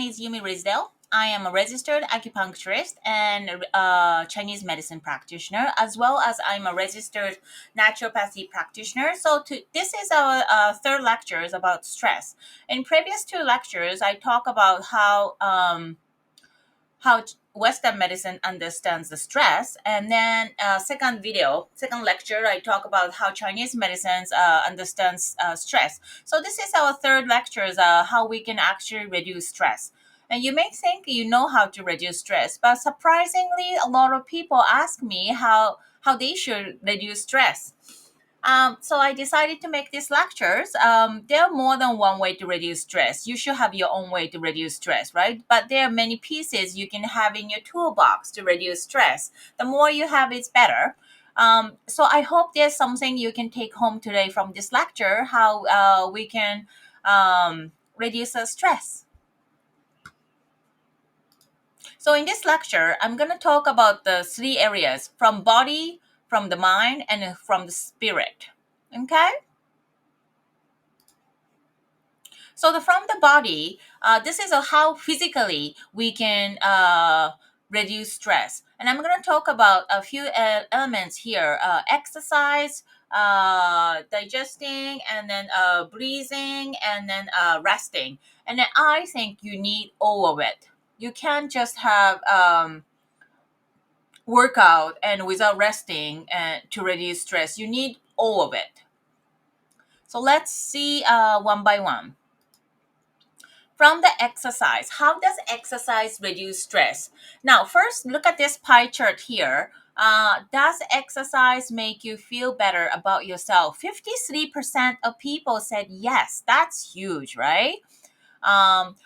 is Yumi Ridsdale. I am a registered acupuncturist and Chinese medicine practitioner, as well as I'm a registered naturopathy practitioner. This is our third lectures about stress. In previous two lectures, I talk about how Western medicine understands the stress, and then second lecture, I talk about how Chinese medicine understands stress. So this is our third lecture, how we can actually reduce stress. And you may think you know how to reduce stress, but surprisingly, a lot of people ask me how they should reduce stress. So I decided to make these lectures. There are more than one way to reduce stress. You should have your own way to reduce stress, right? But there are many pieces you can have in your toolbox to reduce stress. The more you have, it's better. So I hope there's something you can take home today from this lecture, how we can reduce stress. So in this lecture, I'm going to talk about the three areas from body, from the mind, and from the spirit. Okay? So from the body, this is how physically we can reduce stress. And I'm going to talk about a few elements here: exercise, digesting, and then breathing, and then resting. And then I think you need all of it. You can't just have workout and without resting to reduce stress. You need all of it. So let's see one by one. From the exercise, how does exercise reduce stress? Now, first, look at this pie chart here. Does exercise make you feel better about yourself? 53% of people said yes. That's huge, right?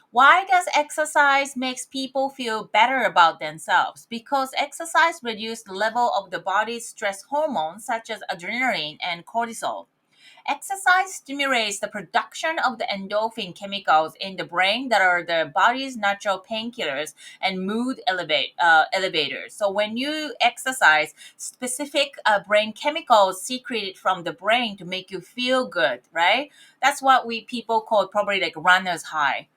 Why does exercise makes people feel better about themselves? Because exercise reduces the level of the body's stress hormones such as adrenaline and cortisol. Exercise stimulates the production of the endorphin chemicals in the brain that are the body's natural painkillers and elevators. So when you exercise, specific brain chemicals secreted from the brain to make you feel good, right? That's what we people call probably like runner's high.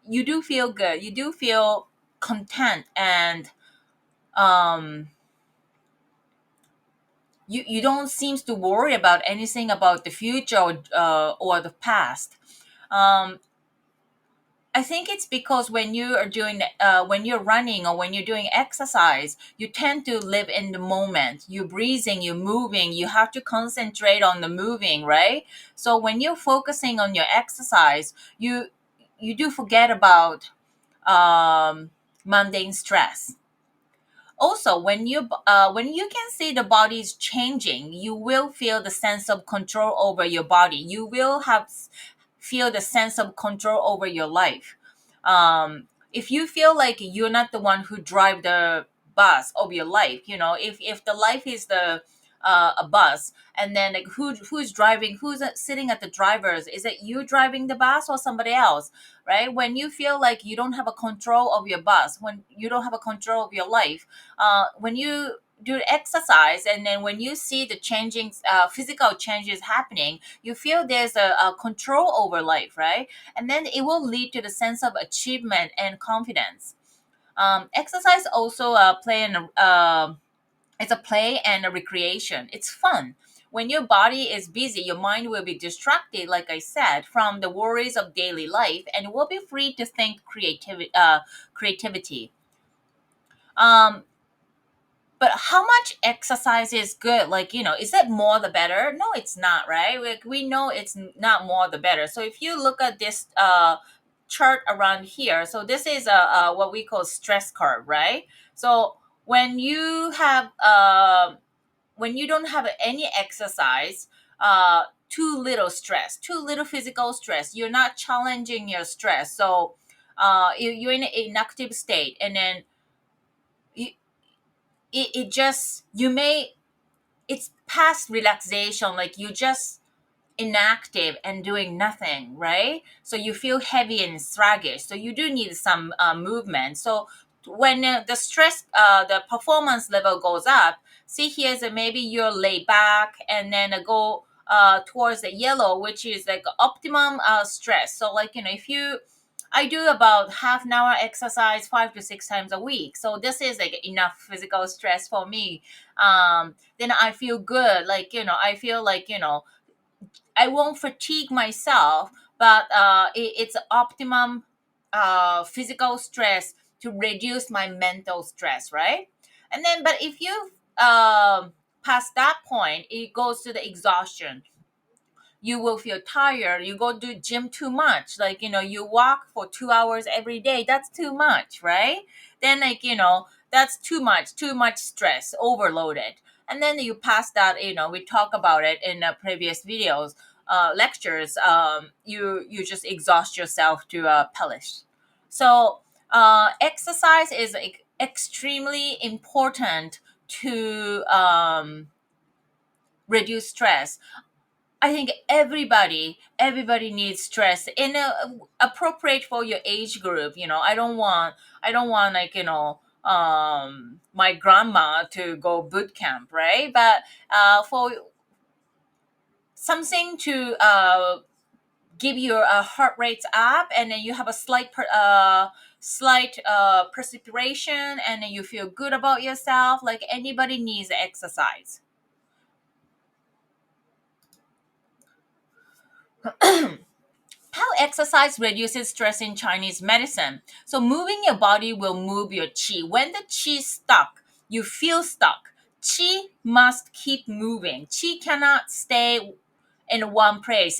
You do feel good. You do feel content and um you don't seem to worry about anything about the future or the past. Um, I think it's because when you are when you're running or when you're doing exercise, you tend to live in the moment. You're breathing, you're moving, you have to concentrate on the moving, right? So when you're focusing on your exercise, you do forget about mundane stress. Also, when you can see the body is changing, you will feel the sense of control over your body. You will feel the sense of control over your life. If you feel like you're not the one who drive the bus of your life, if the life is the a bus, and then like who's driving, who's sitting at the drivers, is it you driving the bus or somebody else, right? When you feel like you don't have a control of your bus, when you don't have a control of your life, when you do exercise, and then when you see the changing physical changes happening, you feel there's a control over life, right? And then it will lead to the sense of achievement and confidence. Exercise also it's a play and a recreation. It's fun. When your body is busy, your mind will be distracted, like I said, from the worries of daily life, and will be free to think creativity. Um, but how much exercise is good? Like, is it more the better? No, it's not, right? Like, we know it's not more the better. So if you look at this chart around here, so this is a what we call stress curve, right? So when you have when you don't have any exercise, too little stress, too little physical stress, you're not challenging your stress. So you're in an inactive state, and then you, it just you may it's past relaxation, like you just inactive and doing nothing, right? So you feel heavy and sluggish, so you do need some movement. So when the stress the performance level goes up, see here that maybe you're laid back, and then go towards the yellow, which is like optimum stress. So like if you I do about half an hour exercise 5 to 6 times a week. So this is like enough physical stress for me. Then I feel good. Like, I feel like, I won't fatigue myself, but it's optimum physical stress to reduce my mental stress, right? And then, but if you past that point, it goes to the exhaustion. You will feel tired. You go to gym too much. Like, you walk for 2 hours every day. That's too much, right? Then, like, that's too much stress, overloaded. And then you pass that, we talk about it in previous videos, lectures. You just exhaust yourself to perish. So, exercise is like, extremely important to reduce stress. I think everybody needs stress in appropriate for your age group. I don't want like my grandma to go boot camp, right? But for something to give your heart rates up, and then you have a slight perspiration, and then you feel good about yourself. Like, anybody needs exercise. How exercise reduces stress in Chinese medicine. So moving your body will move your qi. When the qi is stuck, you feel stuck. Qi must keep moving. Qi cannot stay in one place.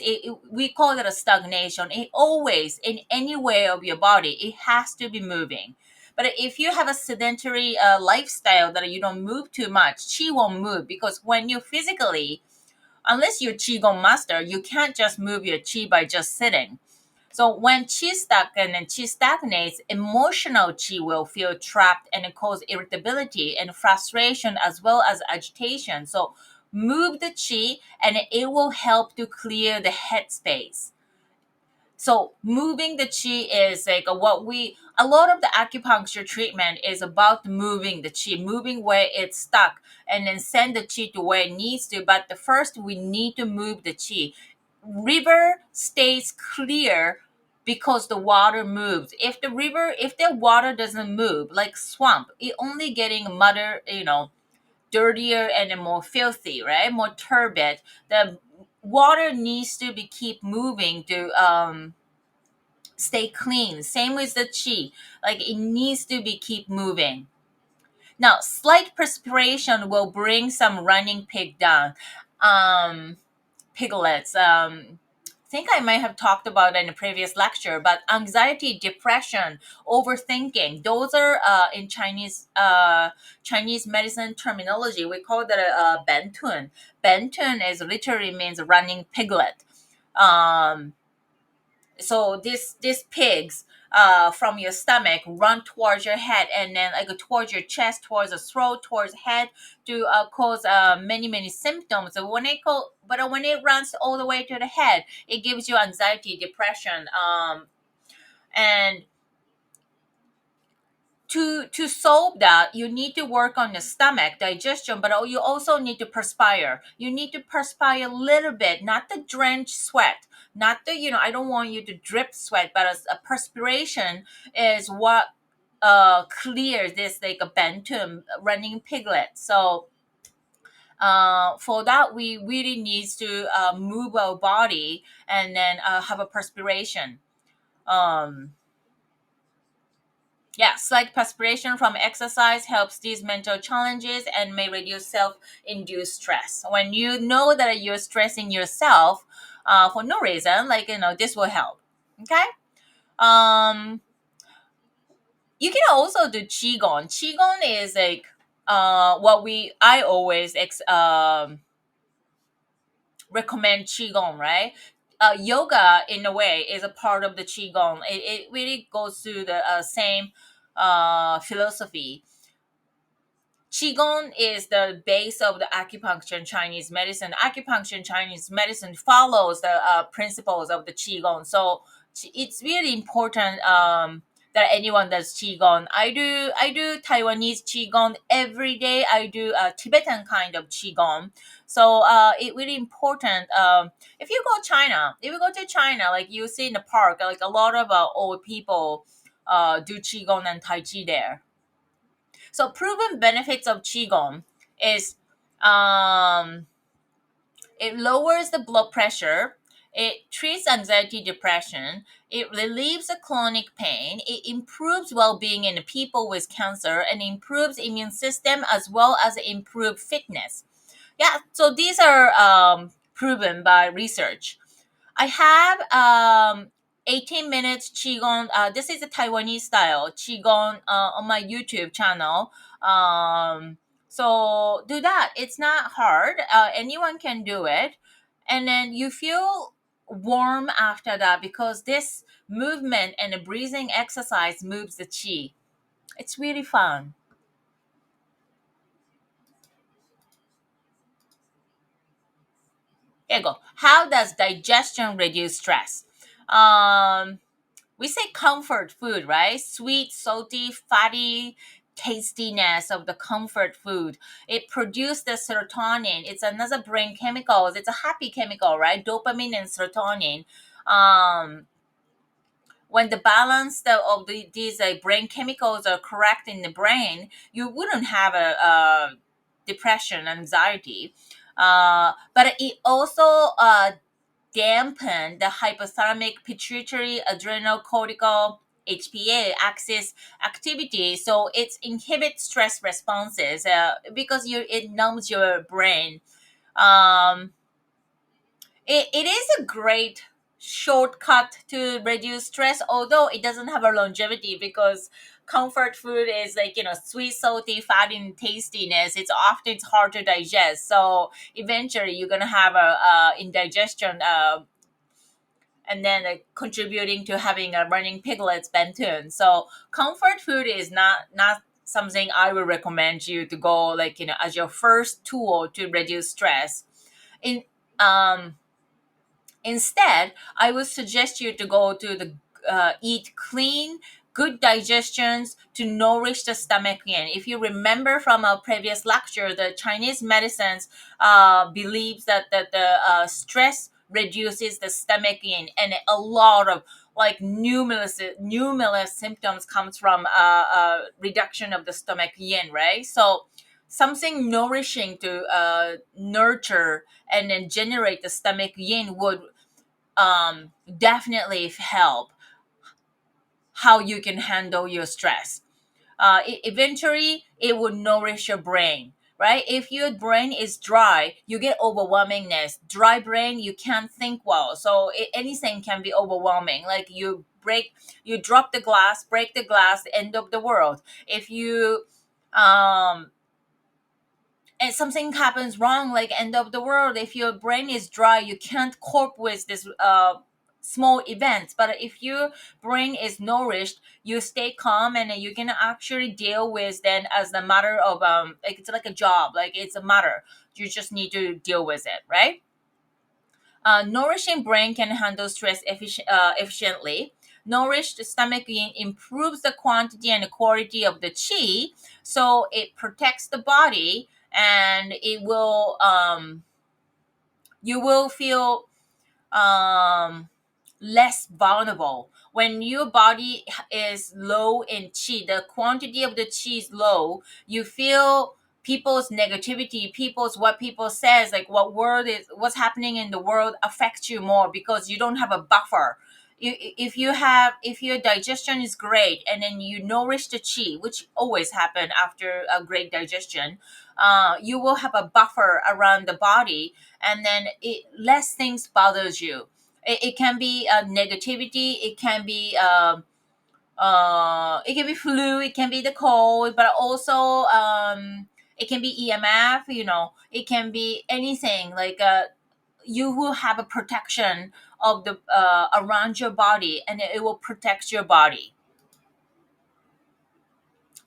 We call it a stagnation. It always, in any way of your body, it has to be moving. But if you have a sedentary lifestyle that you don't move too much, qi won't move, because when you physically, unless you're qigong master, you can't just move your qi by just sitting. So when qi stuck and then qi stagnates, emotional qi will feel trapped and it cause irritability and frustration as well as agitation. So move the qi and it will help to clear the headspace. So moving the chi is like a lot of the acupuncture treatment is about moving the chi, moving where it's stuck, and then send the chi to where it needs to. But the first, we need to move the chi. River stays clear because the water moves. If the water doesn't move, like swamp, it only getting mudder, dirtier and more filthy, right? More turbid. The water needs to be keep moving to stay clean. Same with the chi. Like, it needs to be keep moving. Now, slight perspiration will bring some running pig down. Piglets. I think I might have talked about it in a previous lecture, but anxiety, depression, overthinking, those are in Chinese medicine terminology. We call that a bentun. Bentun is literally means running piglet. Um, so these pigs from your stomach run towards your head, and then like towards your chest, towards the throat, towards head, to cause many symptoms. So when it runs all the way to the head, it gives you anxiety, depression, and to solve that, you need to work on the stomach digestion, but you also need to perspire. You need to perspire a little bit, not the drench sweat, not the I don't want you to drip sweat, but as a perspiration is what clears this, like a bantum running piglet. So for that, we really needs to move our body, and then have a perspiration. um Yeah, slight perspiration from exercise helps these mental challenges and may reduce self-induced stress. When you know that you're stressing yourself for no reason, like this will help. Okay. Um, you can also do qigong. Qigong is like what we I always recommend qigong, right? Yoga, in a way, is a part of the qigong. It really goes through the same philosophy. Qigong is the base of the acupuncture in Chinese medicine. Acupuncture in Chinese medicine follows the principles of the Qigong. So it's really important that anyone does qigong. I do Taiwanese qigong every day. I do a Tibetan kind of qigong. So it really important. If you go China, if you go to China, like you see in the park, like a lot of old people do qigong and tai chi there. So proven benefits of qigong is um, it lowers the blood pressure. It treats anxiety, depression. It relieves the chronic pain. It improves well-being in people with cancer and improves immune system as well as improve fitness. Yeah, so these are proven by research. I have 18 minutes qigong. This is a Taiwanese style qigong on my YouTube channel. So do that. It's not hard. Anyone can do it, and then you feel warm after that because this movement and the breathing exercise moves the qi. It's really fun. Here you go. How does digestion reduce stress? Um, we say comfort food, right? Sweet, salty, fatty tastiness of the comfort food. It produces the serotonin. It's another brain chemical. It's a happy chemical, right? Dopamine and serotonin. Um, when the balance of these brain chemicals are correct in the brain, you wouldn't have a depression, anxiety. But it also dampen the hypothalamic pituitary adrenal cortical HPA axis activity, so it inhibits stress responses because it numbs your brain. Um, it is a great shortcut to reduce stress, although it doesn't have a longevity because comfort food is like sweet, salty, fatty, and tastiness. It's hard to digest, so eventually you're gonna have a indigestion, and then contributing to having a running piglets benton. So comfort food is not something I would recommend you to go like as your first tool to reduce stress. In um Instead, I would suggest you to go to the eat clean, good digestions to nourish the stomach yin. If you remember from our previous lecture, the Chinese medicines believes that the stress reduces the stomach yin, and a lot of like numerous symptoms comes from reduction of the stomach yin, right? So something nourishing to nurture and then generate the stomach yin would definitely help how you can handle your stress. Eventually, it will nourish your brain, right? If your brain is dry, you get overwhelmingness. Dry brain, you can't think well. So anything can be overwhelming. Like you drop the glass, break the glass, end of the world. If you um, and something happens wrong like end of the world, if your brain is dry, you can't cope with this small events. But if your brain is nourished, you stay calm, and then you can actually deal with then as a matter of like it's like a job, like it's a matter, you just need to deal with it, right? Nourishing brain can handle stress efficiently. Nourished stomach improves the quantity and the quality of the qi, so it protects the body, and it will you will feel um, less vulnerable. When your body is low in qi, the quantity of the qi is low, you feel people's negativity, people's what people says, like what's happening in the world affects you more because you don't have a buffer. If your digestion is great and then you nourish the qi, which always happen after a great digestion, you will have a buffer around the body, and then less things bothers you. It can be negativity, it can be flu, it can be the cold, but also it can be EMF, it can be anything like you will have a protection of the around your body, and it will protect your body.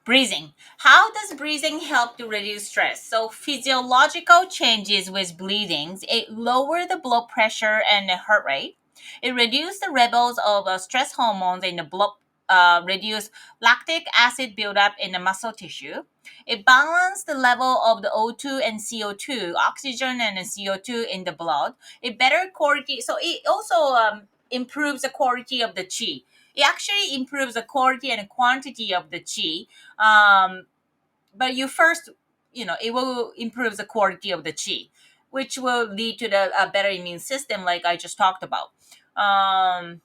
Breathing. How does breathing help to reduce stress? So physiological changes with breathing, it lower the blood pressure and the heart rate. It reduces the levels of stress hormones in the blood reduce lactic acid buildup in the muscle tissue. It balances the level of the O2 and CO2, oxygen and the CO2 in the blood. It better quality, so it also improves the quality of the chi. It actually improves the quality and quantity of the chi. But you first, it will improve the quality of the chi, which will lead to the better immune system, like I just talked about. Um,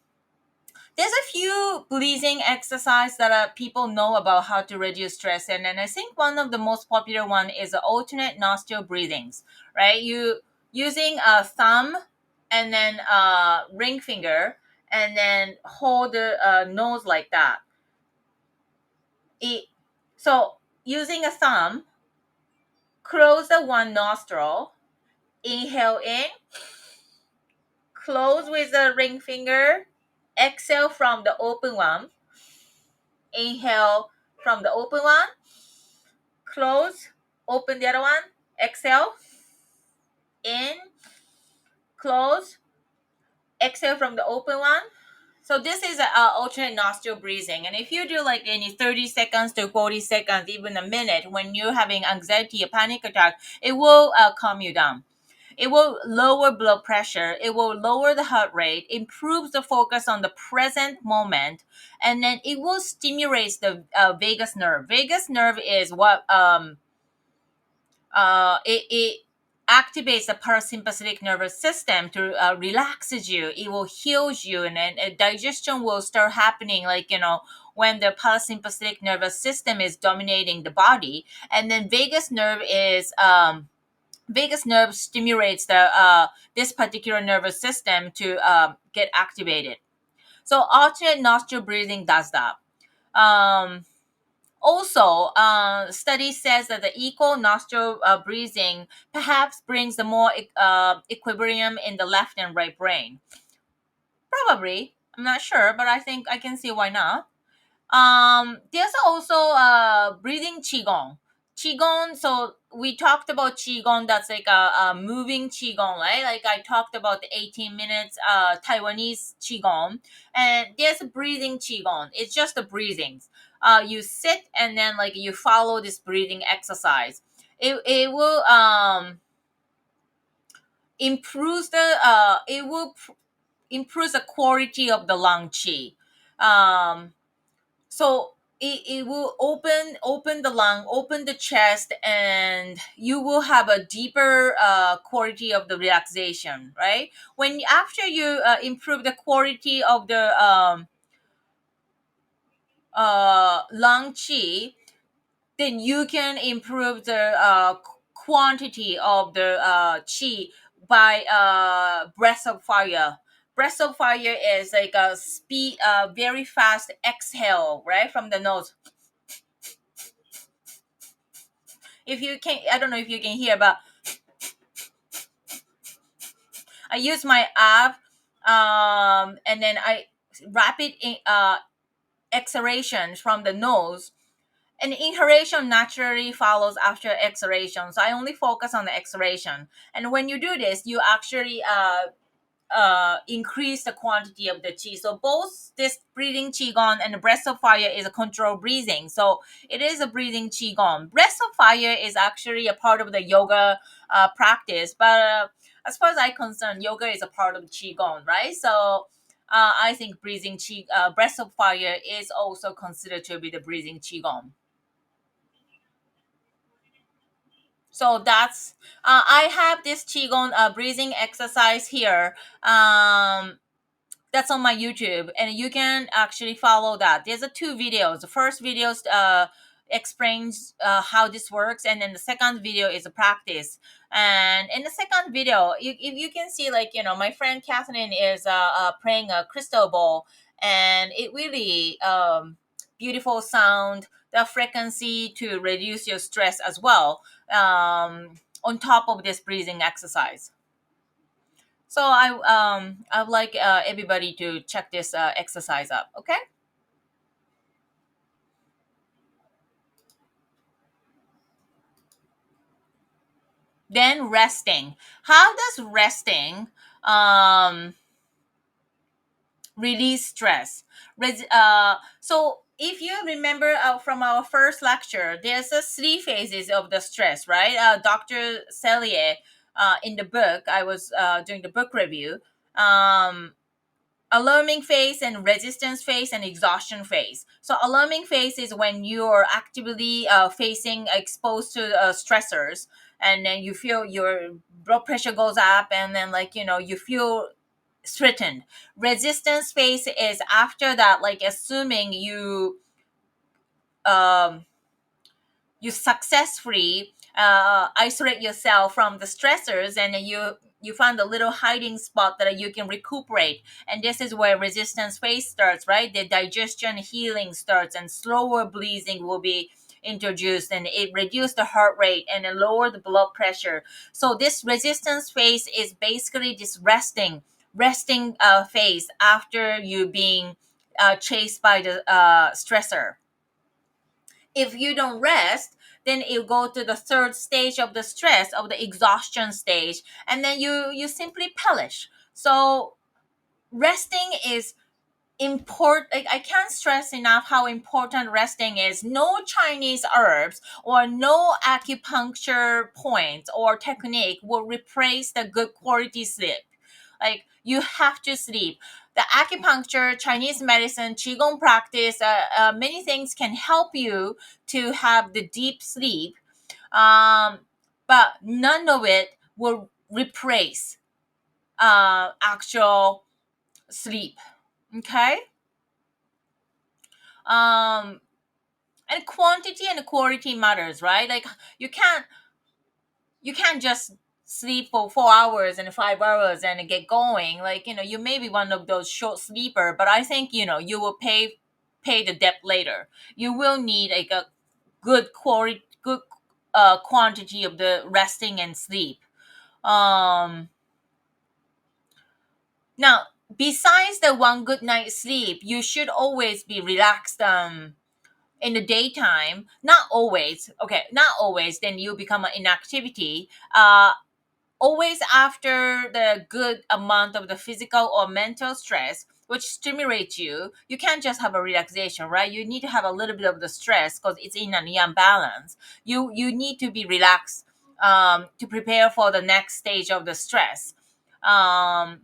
there's a few breathing exercise that people know about how to reduce stress, and then I think one of the most popular one is the alternate nostril breathings. Right, you using a thumb and then ring finger, and then hold the nose like that. it, so using a thumb, close the one nostril, inhale in, close with the ring finger, exhale from the open one, inhale from the open one, close, open the other one, exhale, in, close, exhale from the open one. So this is alternate nostril breathing. And if you do like any 30 seconds to 40 seconds, even a minute, when you're having anxiety or panic attack, it will calm you down. It will lower blood pressure. It will lower the heart rate, improves the focus on the present moment, and then it will stimulate the vagus nerve. Vagus nerve is what it activates the parasympathetic nervous system to relaxes you. It will heal you, and then digestion will start happening. Like when the parasympathetic nervous system is dominating the body, and then vagus nerve stimulates the this particular nervous system to get activated. So alternate nostril breathing does that. Um, Also, study says that the equal nostril breathing perhaps brings the more equilibrium in the left and right brain. Probably, I'm not sure, but I think I can see why not. There's also breathing qigong. Qigong. So we talked about qigong. That's like a moving qigong, right? Like I talked about the 18 minutes Taiwanese qigong, and there's a breathing qigong. It's just the breathings. You sit and then like you follow this breathing exercise. It will improve the improve the quality of the lung qi. So it will open the lung, open the chest, and you will have a deeper quality of the relaxation, right? When after you improve the quality of the lung chi, then you can improve the quantity of the chi by breath of fire. Breath of fire is like a speed, very fast exhale, right, from the nose. If you can, I don't know if you can hear, but I use my app, and then I rapid exhalation from the nose, and inhalation naturally follows after exhalation. So I only focus on the exhalation, and when you do this, you actually increase the quantity of the qi. So both this breathing qigong and the breath of fire is a controlled breathing. So it is a breathing qigong. Breath of fire is actually a part of the yoga practice, but as far as I'm concerned, yoga is a part of qigong, right? So I think breath of fire is also considered to be the breathing qigong. So that's I have this qigong breathing exercise here. That's on my YouTube, and you can actually follow that. There's a two videos. The first video explains how this works, and then the second video is a practice. And in the second video, if you can see, like my friend Catherine is playing a crystal ball, and it really beautiful sound, the frequency to reduce your stress as well. On top of this breathing exercise. So I'd like everybody to check this exercise up. Okay. Then resting. How does resting um, release stress. So if you remember from our first lecture, there's a three phases of the stress, right? Dr. Cellier, in the book, I was doing the book review. Um, Alarming phase and resistance phase and exhaustion phase. So alarming phase is when you're actively facing exposed to stressors, and then you feel your blood pressure goes up, and then you feel threatened. Resistance phase is after that, like assuming um, you successfully isolate yourself from the stressors, and then you find a little hiding spot that you can recuperate, and this is where resistance phase starts, right? The digestion healing starts, and slower breathing will be introduced, and it reduce the heart rate and then lower the blood pressure. So this resistance phase is basically this resting phase after you being chased by the stressor. If you don't rest, then you go to the third stage of the stress, of the exhaustion stage, and then you simply perish. So resting is important. Like, I can't stress enough how important resting is. No Chinese herbs or no acupuncture points or technique will replace the good quality sleep. Like, you have to sleep. The acupuncture, Chinese medicine, qigong practice, many things can help you to have the deep sleep, um, but none of it will replace actual sleep. Okay. um and quantity and quality matters, right? Like, you can't you can't just sleep for 4 hours and 5 hours and get going. Like, you may be one of those short sleeper, but I think you will pay the debt later. You will need like a good quality, good quantity of the resting and sleep. um Now, besides the one good night's sleep, you should always be relaxed in the daytime. Not always, okay, not always, then you become an inactivity. Always after the good amount of the physical or mental stress which stimulates you can't just have a relaxation, right? You need to have a little bit of the stress because it's in an imbalance. You need to be relaxed to prepare for the next stage of the stress. um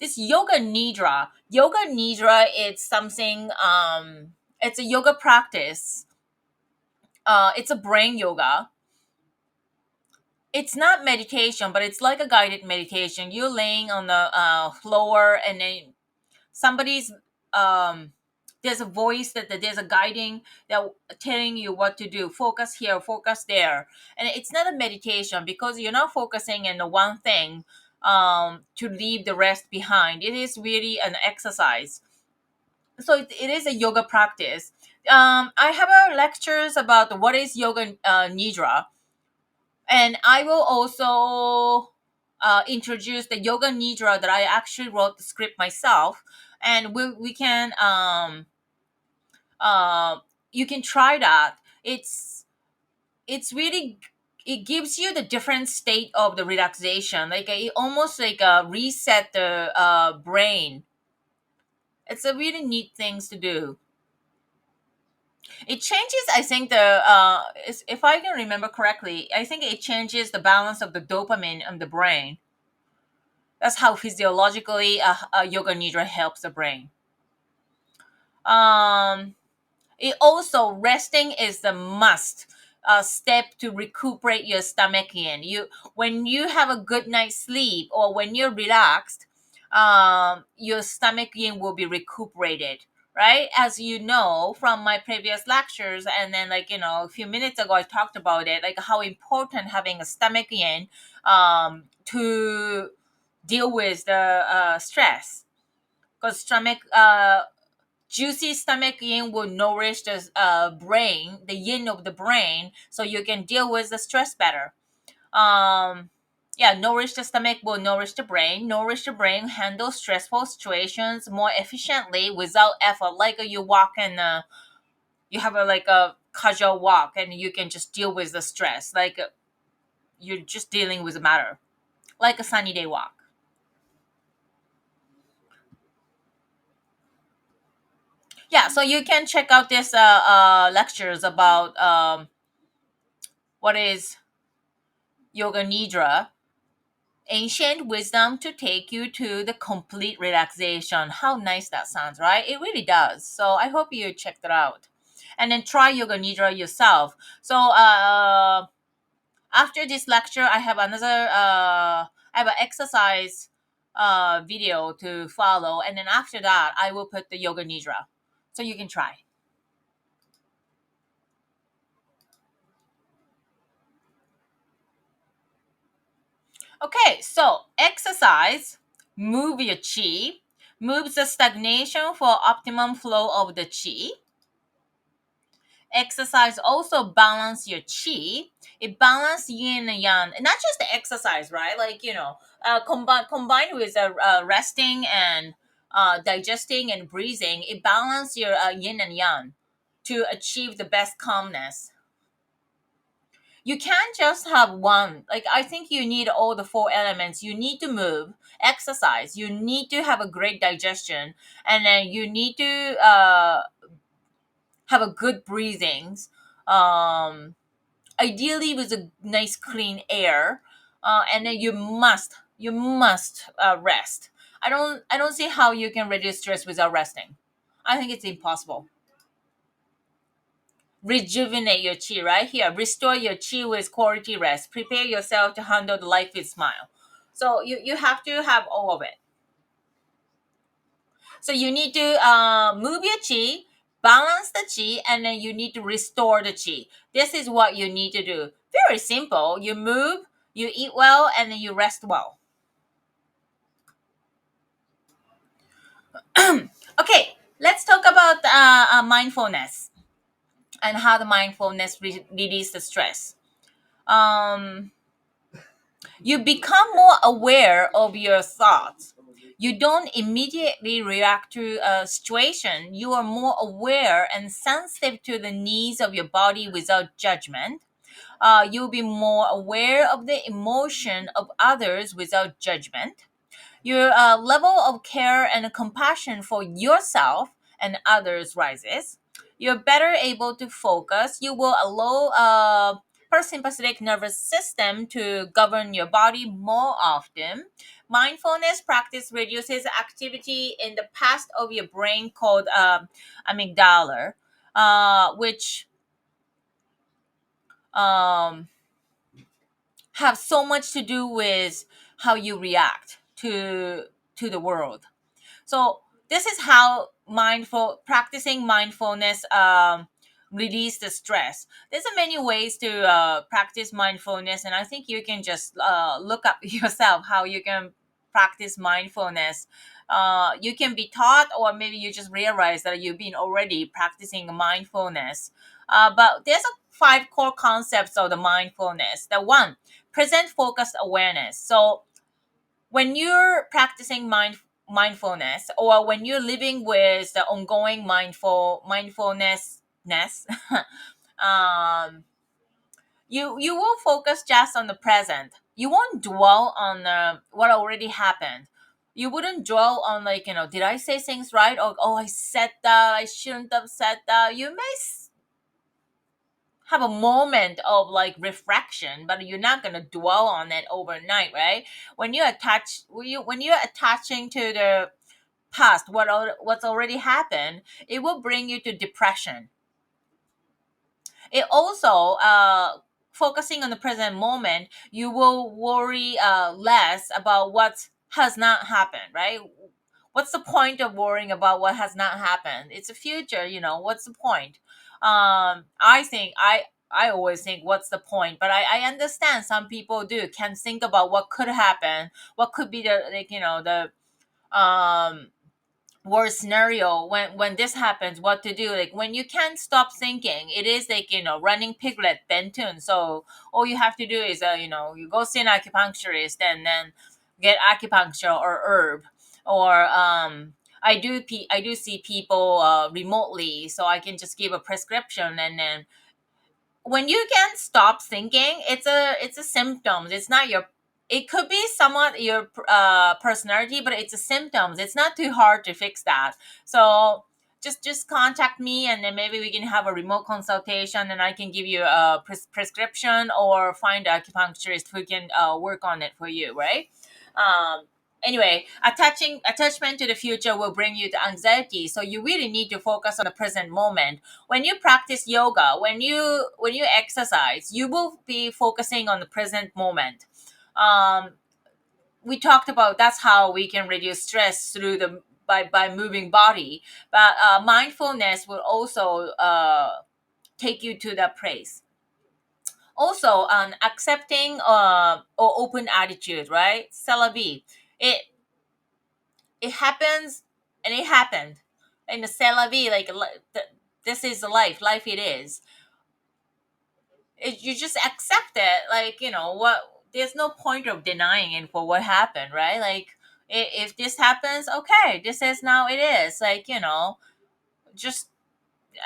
this yoga nidra, it's something, it's a yoga practice. It's a brain yoga. It's not meditation, but it's like a guided meditation. You're laying on the floor, and then somebody's there's a voice that there's a guiding that telling you what to do. Focus here, focus there, and it's not a meditation because you're not focusing in the one thing to leave the rest behind. It is really an exercise. So it is a yoga practice. I have lectures about what is yoga nidra, and I will also introduce the yoga nidra that I actually wrote the script myself, and we can uh, you can try that. It's really, it gives you the different state of the relaxation, like it almost like reset the brain. It's a really neat things to do. It changes, I think, if I can remember correctly, I think it changes the balance of the dopamine in the brain. That's how physiologically yoga nidra helps the brain. Um, it also, resting is the must step to recuperate your stomach in. When you have a good night's sleep or when you're relaxed, your stomach in will be recuperated. Right, as you know from my previous lectures, and then a few minutes ago I talked about it, like how important having a stomach in to deal with the stress, because juicy stomach yin will nourish the brain, the yin of the brain, so you can deal with the stress better. Yeah, nourish the stomach will nourish the brain. Nourish the brain, handle stressful situations more efficiently without effort. Like you walk and you have a casual walk, and you can just deal with the stress. You're just dealing with the matter, like a sunny day walk. Yeah, so you can check out this lectures about what is yoga nidra, ancient wisdom to take you to the complete relaxation. How nice that sounds, right? It really does. So I hope you check that out, and then try yoga nidra yourself. So after this lecture, I have another I have an exercise video to follow, and then after that I will put the yoga nidra, so you can try. Okay, so exercise, move your chi, moves the stagnation for optimum flow of the chi. Exercise also balance your chi. It balance yin and yang, and not just the exercise, right? Like combined with resting and digesting and breathing, it balance your yin and yang to achieve the best calmness. You can't just have one. Like, I think you need all the four elements. You need to move, exercise, you need to have a great digestion, and then you need to have a good breathings, um ideally with a nice clean air, and then you must rest. I don't see how you can reduce stress without resting. I think it's impossible. Rejuvenate your chi, right here. Restore your chi with quality rest. Prepare yourself to handle the life with smile. So you have to have all of it. So you need to move your chi, balance the chi, and then you need to restore the chi. This is what you need to do. Very simple. You move, you eat well, and then you rest well. Okay, let's talk about mindfulness and how the mindfulness release the stress. Um, you become more aware of your thoughts. You don't immediately react to a situation. You are more aware and sensitive to the needs of your body without judgment. You'll be more aware of the emotion of others without judgment. Your level of care and compassion for yourself and others rises. You're better able to focus. You will allow parasympathetic nervous system to govern your body more often. Mindfulness practice reduces activity in the past of your brain called amygdala, which um, have so much to do with how you react to the world. So this is how mindful practicing mindfulness release the stress. There's a many ways to practice mindfulness, and I think you can just look up yourself how you can practice mindfulness. You can be taught, or maybe you just realize that you've been already practicing mindfulness. But there's a five core concepts of the mindfulness. The one, present focused awareness. So when you're practicing mindfulness, or when you're living with the ongoing mindfulness, um, you will focus just on the present. You won't dwell on what already happened. You wouldn't dwell on, like, did I say things right, or oh, I said that, I shouldn't have said that. You may have a moment of like reflection, but you're not gonna dwell on it overnight, right? When you're attaching to the past, what's already happened, it will bring you to depression. It also focusing on the present moment, you will worry less about what has not happened, right? What's the point of worrying about what has not happened? It's a future, what's the point? I think I always think, what's the point? But I understand some people do can think about what could happen, what could be the, like, the um worst scenario when this happens, what to do. Like, when you can't stop thinking, it is like, running piglet bentun. So all you have to do is you go see an acupuncturist, and then get acupuncture or herb, or I do see people remotely, so I can just give a prescription. And then when you can't stop thinking, it's a symptom. It's not your, it could be somewhat your personality, but it's a symptoms. It's not too hard to fix that. So just contact me, and then maybe we can have a remote consultation, and I can give you a prescription, or find an acupuncturist who can work on it for you, right? um, anyway, attachment to the future will bring you to anxiety, so you really need to focus on the present moment. When you practice yoga, when you exercise, you will be focusing on the present moment. We talked about that's how we can reduce stress through the by moving body, but mindfulness will also take you to that place. Also, accepting or open attitude, right? C'est la vie. It happens, and it happened. And the c'est la vie, like this is the life it is. You just accept it, like, what, there's no point of denying it for what happened, right? Like, if this happens, okay, this is now it is, like, just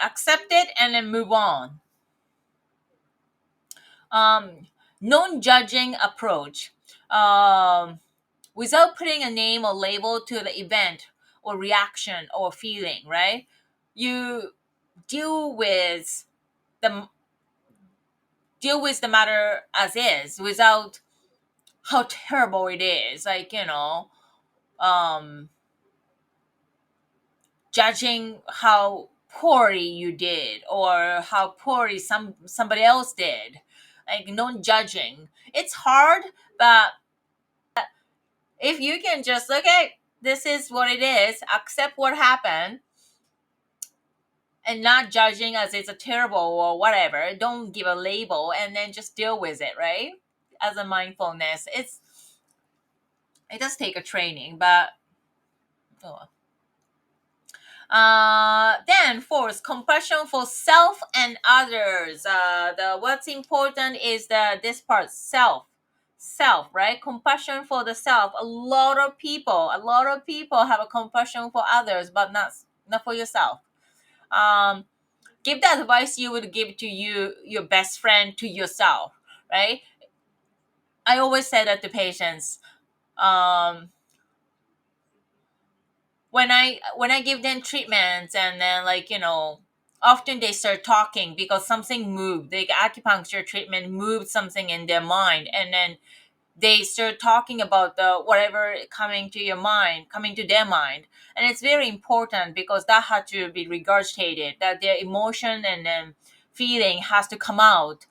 accept it and then move on. um Non-judging approach, um without putting a name or label to the event or reaction or feeling, right? You deal with the deal with the matter as is, without how terrible it is, like, um judging how poorly you did, or how poorly somebody else did. Like, non judging, it's hard, but if you can just, okay, this is what it is, accept what happened, and not judging as it's a terrible or whatever, don't give a label, and then just deal with it, right? As a mindfulness, it does take a training, but oh. Then fourth, compassion for self and others. The what's important is this part, self, right? Compassion for the self. A lot of people have a compassion for others, but not for yourself. Um, Give the advice you would give to your best friend, to yourself, right? I always say that to patients. Um, when I give them treatments, and then, like, often they start talking because something moved, the acupuncture treatment moved something in their mind, and then they start talking about the whatever coming to their mind. And it's very important, because that had to be regurgitated, that their emotion and then feeling has to come out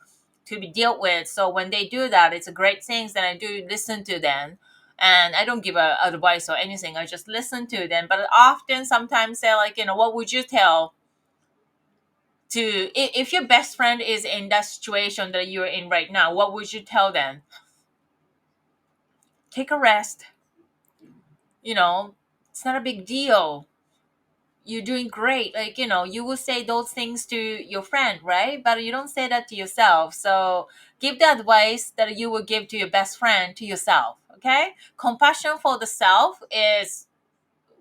to be dealt with. So when they do that, it's a great thing that I do listen to them. And I don't give advice or anything, I just listen to them. But often, sometimes they're like, what would you tell to if your best friend is in that situation that you're in right now, what would you tell them? Take a rest. It's not a big deal. You're doing great. Like, you will say those things to your friend, right? But you don't say that to yourself. So give the advice that you would give to your best friend to yourself. Okay? Compassion for the self is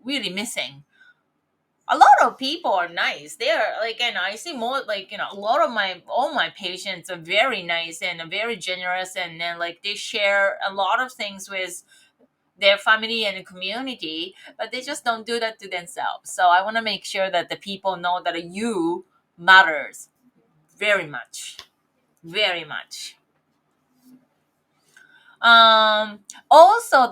really missing. A lot of people are nice. They're like, and I see more, like, a lot of all my patients are very nice and very generous, and then, like, they share a lot of things with their family and community, but they just don't do that to themselves. So I want to make sure that the people know that you matters very much, very much. Also,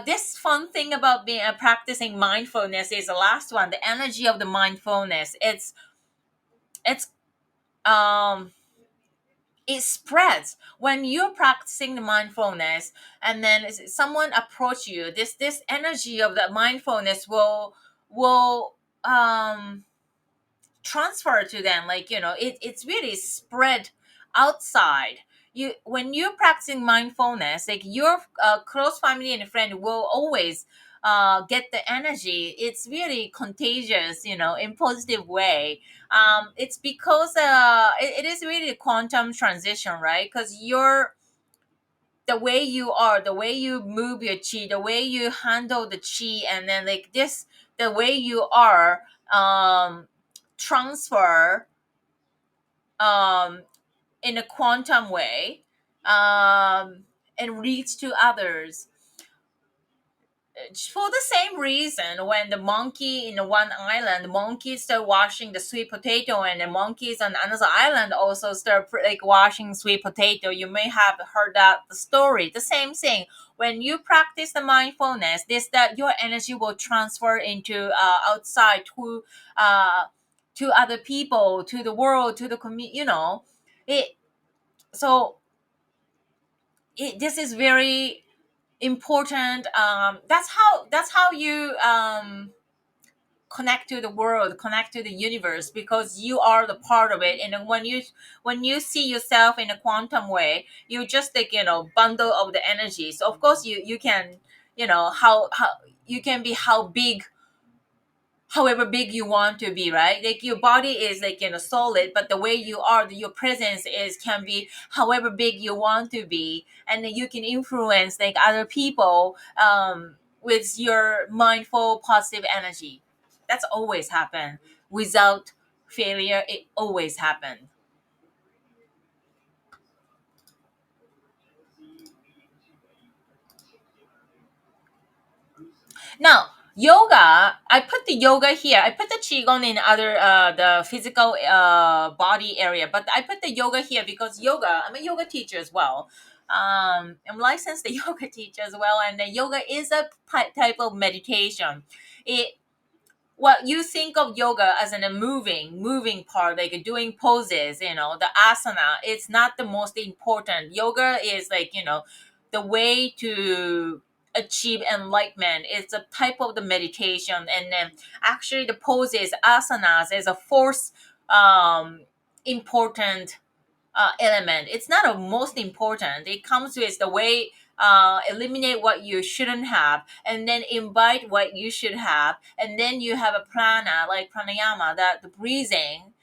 this fun thing about being practicing mindfulness is the last one, the energy of the mindfulness. It's um it spreads when you're practicing the mindfulness, and then someone approach you, this energy of the mindfulness will transfer to them, like, it's really spread outside. When you're practicing mindfulness, like, your close family and friend will always get the energy. It's really contagious, in positive way. It's because it is really a quantum transition, right? Because you're the way you are, the way you move your chi, the way you handle the chi, and then, like, this, the way you are, transfer um, in a quantum way, and reach to others. for the same reason, when the monkey in the one island, the monkeys start washing the sweet potato, and the monkeys on another island also start like washing sweet potato. You may have heard that the story. The same thing. When you practice the mindfulness, this that your energy will transfer into outside to other people, to the world, to the community. It. So this is very important. That's how you connect to the world, connect to the universe, because you are the part of it. And then when you see yourself in a quantum way, you just like bundle of the energy. So of course you can, how you can be how big, however big you want to be, right? Like your body is like solid, but the way you are, your presence is can be however big you want to be. And then you can influence like other people with your mindful positive energy. That's always happen. Without failure, it always happen. Now, yoga, I put the yoga here. I put the qigong in other the physical body area, but I put the yoga here because yoga. I'm a yoga teacher as well. I'm licensed a yoga teacher as well, and the yoga is a type of meditation. It Well, you think of yoga as in a moving part, like doing poses, the asana. It's not the most important. Yoga is like, the way to achieve enlightenment. It's a type of the meditation. And then actually the poses, asanas, is a fourth important element. It's not a most important. It comes with the way eliminate what you shouldn't have, and then invite what you should have, and then you have a prana like pranayama, that the breathing.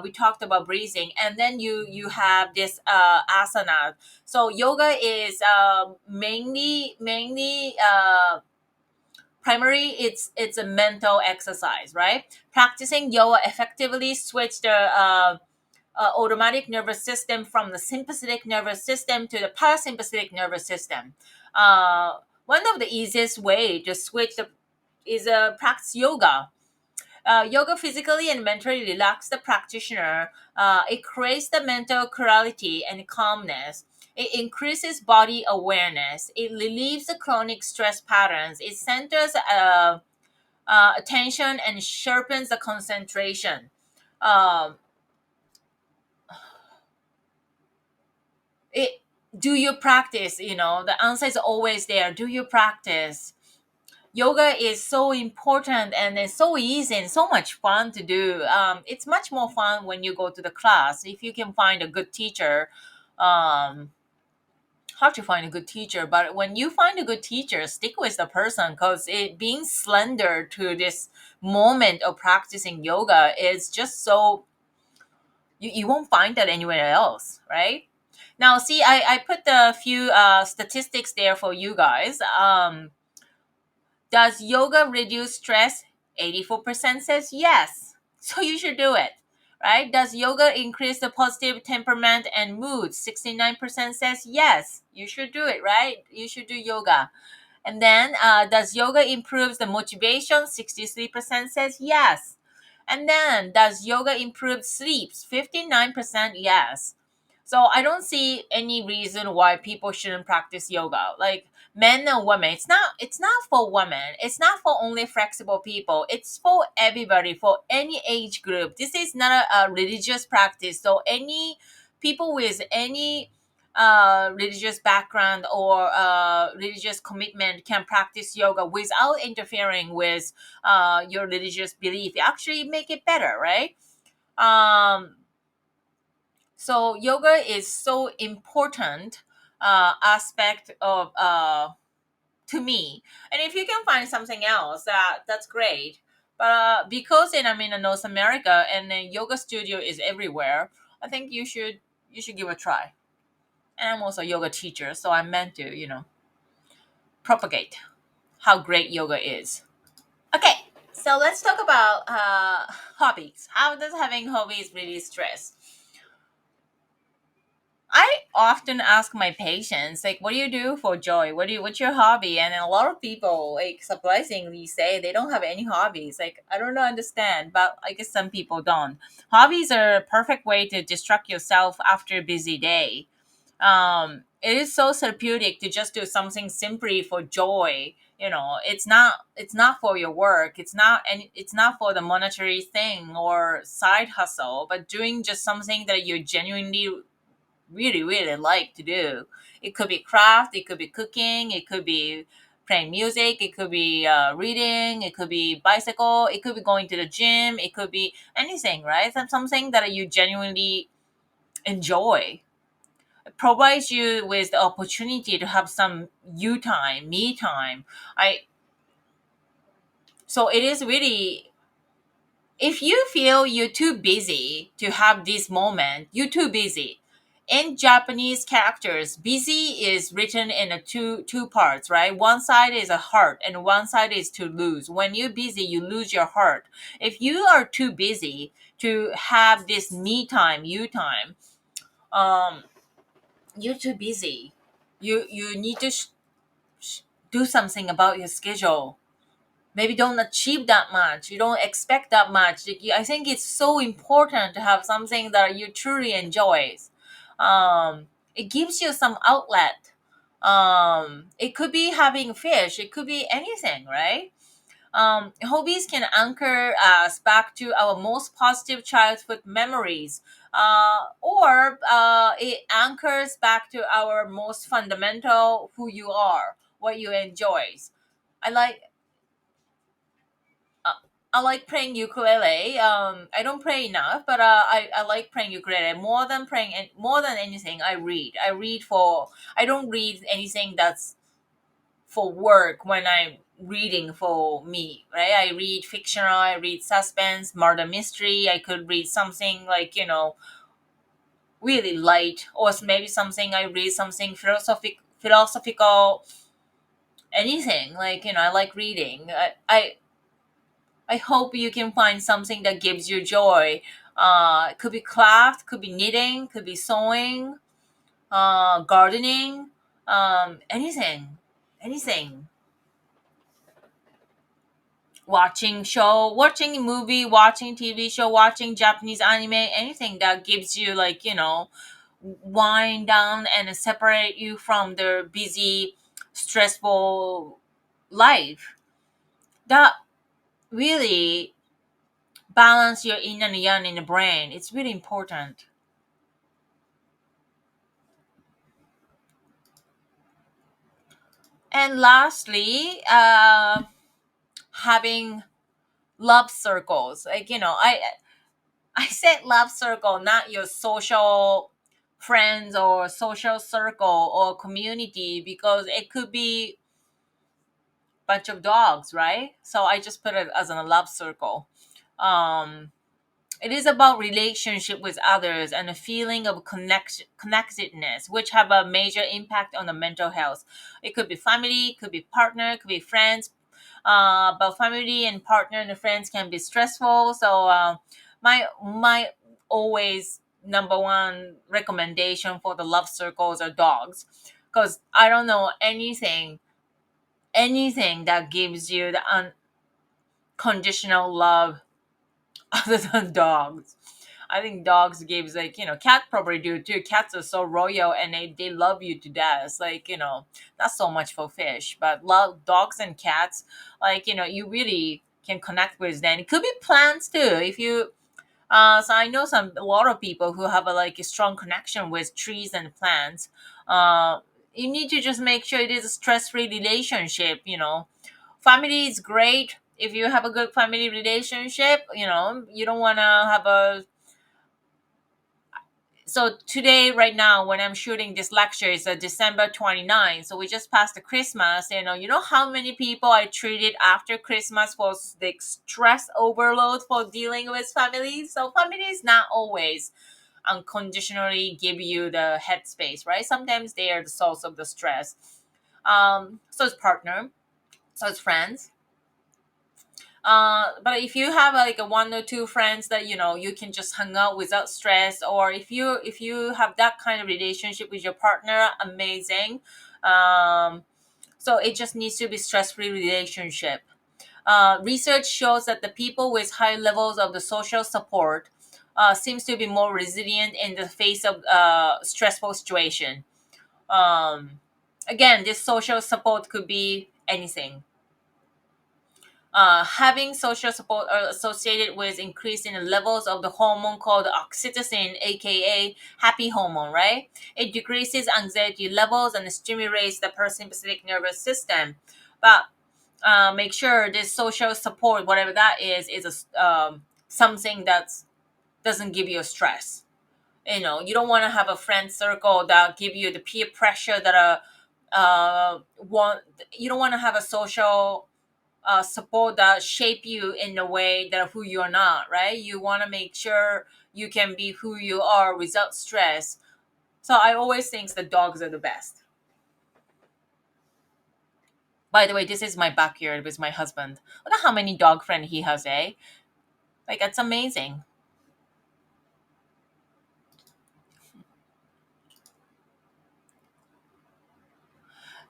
We talked about breathing, and then you have this asana. So yoga is mainly primary. It's a mental exercise, right? Practicing yoga effectively switch the automatic nervous system from the sympathetic nervous system to the parasympathetic nervous system. One of the easiest way to switch is a practice yoga. Yoga physically and mentally relax the practitioner. It creates the mental clarity and calmness. It increases body awareness. It relieves the chronic stress patterns. It centers attention and sharpens the concentration. Um, it Do you practice? The answer is always there. Do you practice? Yoga is so important, and it's so easy and so much fun to do. It's much more fun when you go to the class if you can find a good teacher. um, Hard to find a good teacher, but when you find a good teacher, stick with the person, because it being slender to this moment of practicing yoga is just so you won't find that anywhere else, right? Now, see, I put a few statistics there for you guys. Does yoga reduce stress? 84% says yes. So you should do it, right? Does yoga increase the positive temperament and mood? 69% says yes. You should do it, right? You should do yoga. And then, does yoga improves the motivation? 63% says yes. And then, does yoga improve sleeps? 59% yes. So I don't see any reason why people shouldn't practice yoga. Like men and women, it's not for women. It's not for only flexible people. It's for everybody, for any age group. This is not a religious practice. So any people with any religious background or religious commitment can practice yoga without interfering with your religious belief. You actually make it better, right? Um, so yoga is so important aspect of to me. And if you can find something else, that's great. But because I'm in North America and the yoga studio is everywhere, I think you should give a try. And I'm also a yoga teacher, so I'm meant to propagate how great yoga is. Okay, so let's talk about hobbies. How does having hobbies release stress? I often ask my patients, like, what do you do for joy? What's your hobby? And a lot of people, like, surprisingly say they don't have any hobbies. Like, I don't understand, but I guess some people don't. Hobbies are a perfect way to distract yourself after a busy day. It is so therapeutic to just do something simply for joy. It's not for your work. It's not for the monetary thing or side hustle, but doing just something that you genuinely really, really like to do. It could be craft, it could be cooking, it could be playing music, it could be reading, it could be bicycle, it could be going to the gym, it could be anything, right? Something that you genuinely enjoy. It provides you with the opportunity to have some you time, me time. I so it is really, if you feel you're too busy to have this moment, you're too busy. In Japanese characters, busy is written in a two parts, right? One side is a heart and one side is to lose. When you're busy, you lose your heart. If you are too busy to have this me time, you time, um, you're too busy. You need to do something about your schedule. Maybe don't achieve that much, you don't expect that much. I think it's so important to have something that you truly enjoys. It gives you some outlet. It could be having fish, it could be anything, right? Hobbies can anchor us back to our most positive childhood memories, or it anchors back to our most fundamental who you are, what you enjoys. I like uh, I like playing ukulele. I don't play enough, but I like playing ukulele more than playing. And more than anything, I read. I read for. I don't read anything that's for work when I'm reading for me. Right? I read fictional. I read suspense, murder mystery. I could read something like really light, or maybe something I read something philosophical. Anything like I like reading. I hope you can find something that gives you joy. It could be craft, could be knitting, could be sewing, gardening, anything, anything. Watching a movie, watching TV show, watching Japanese anime, anything that gives you wind down and separate you from the busy, stressful life. That really balance your yin and yang in the brain. It's really important. And lastly, having love circles. I said love circle, not your social friends or social circle or community, because it could be bunch of dogs, right? So I just put it as a love circle. Um, It is about relationship with others and a feeling of connectedness, which have a major impact on the mental health. It could be family, it could be partner, it could be friends. But family and partner and friends can be stressful. So my always number one recommendation for the love circles are dogs, because I don't know anything that gives you the unconditional love other than dogs. I think dogs gives cat probably do too. Cats are so royal and they love you to death. It's not so much for fish, but love dogs and cats, you really can connect with them. It could be plants too. If you so I know a lot of people who have a strong connection with trees and plants. Uh you need to just make sure it is a stress-free relationship. Family is great. If you have a good family relationship, you don't want to have a. So today, right now, when I'm shooting this lecture, is December 29th. So we just passed the Christmas. You know how many people I treated after Christmas for the stress overload for dealing with family. So family is not always unconditionally give you the headspace, right? Sometimes they are the source of the stress. So it's partner, so it's friends. But if you have like a one or two friends that you can just hang out without stress, or if you have that kind of relationship with your partner, amazing. um, so it just needs to be stress-free relationship. Research shows that the people with high levels of the social support seems to be more resilient in the face of stressful situation. um, Again, this social support could be anything. Having social support are associated with increase in the levels of the hormone called oxytocin, aka happy hormone, right? It decreases anxiety levels and stimulates the parasympathetic nervous system. But make sure this social support, whatever that is something that doesn't give you stress. You don't want to have a friend circle that give you the peer pressure that want you don't want to have a social support that shape you in a way that who you're not, right? You want to make sure you can be who you are without stress. So I always think the dogs are the best. By the way, this is my backyard with my husband. Look at how many dog friend he has, eh? Like, that's amazing.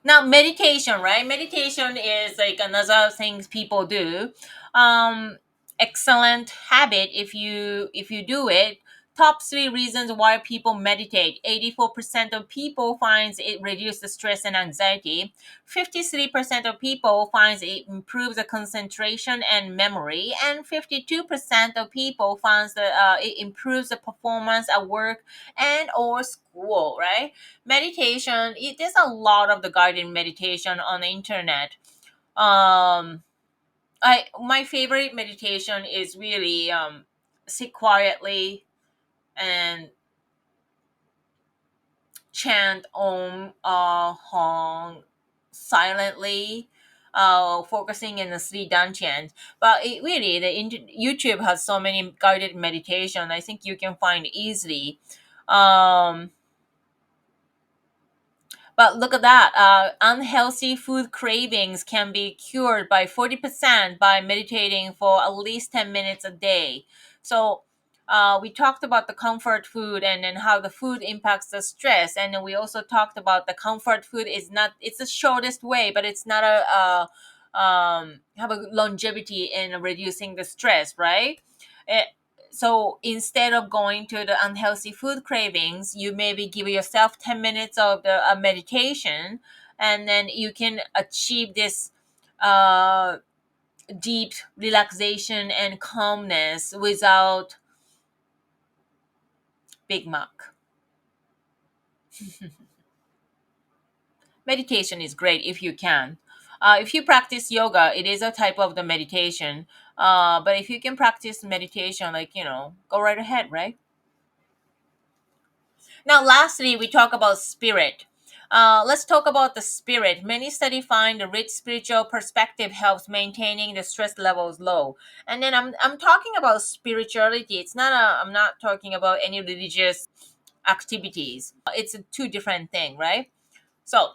Now, meditation, right? Meditation is like another thing people do. Um, Excellent habit if you do it. Top three reasons why people meditate. 84% of people finds it reduces the stress and anxiety. 53% of people finds it improves the concentration and memory. And 52% of people finds that it improves the performance at work and or school, right? Meditation, there's a lot of the guided meditation on the internet. Um i my favorite meditation is really sit quietly and chant om hong silently, focusing in the Sri Dan chant. But really, YouTube has so many guided meditation. I think you can find easily. um But look at that. Unhealthy food cravings can be cured by 40% by meditating for at least 10 minutes a day. So, we talked about the comfort food and how the food impacts the stress. And then we also talked about the comfort food is not, it's the shortest way, but it's not have a longevity in reducing the stress, right? Eh, so instead of going to the unhealthy food cravings, you maybe give yourself 10 minutes of the meditation, and then you can achieve this uh, deep relaxation and calmness without Big Mac. Meditation is great if you can. If you practice yoga, it is a type of the meditation. But if you can practice meditation, like, go right ahead, right? Now, lastly, we talk about spirit. Let's talk about the spirit. Many studies find the rich spiritual perspective helps maintaining the stress levels low. And then I'm talking about spirituality. I'm not talking about any religious activities. It's a two different thing, right? So,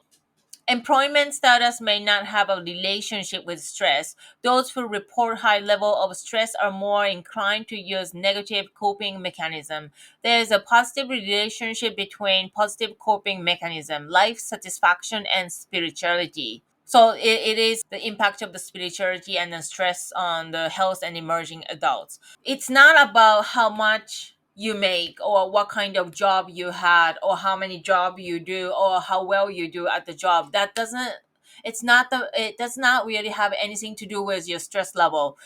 employment status may not have a relationship with stress. Those who report high level of stress are more inclined to use negative coping mechanism. There is a positive relationship between positive coping mechanism, life satisfaction, and spirituality. So it is the impact of the spirituality and the stress on the health and emerging adults. It's not about how much you make or what kind of job you had or how many job you do or how well you do at the job. That doesn't it's not the it does not really have anything to do with your stress level.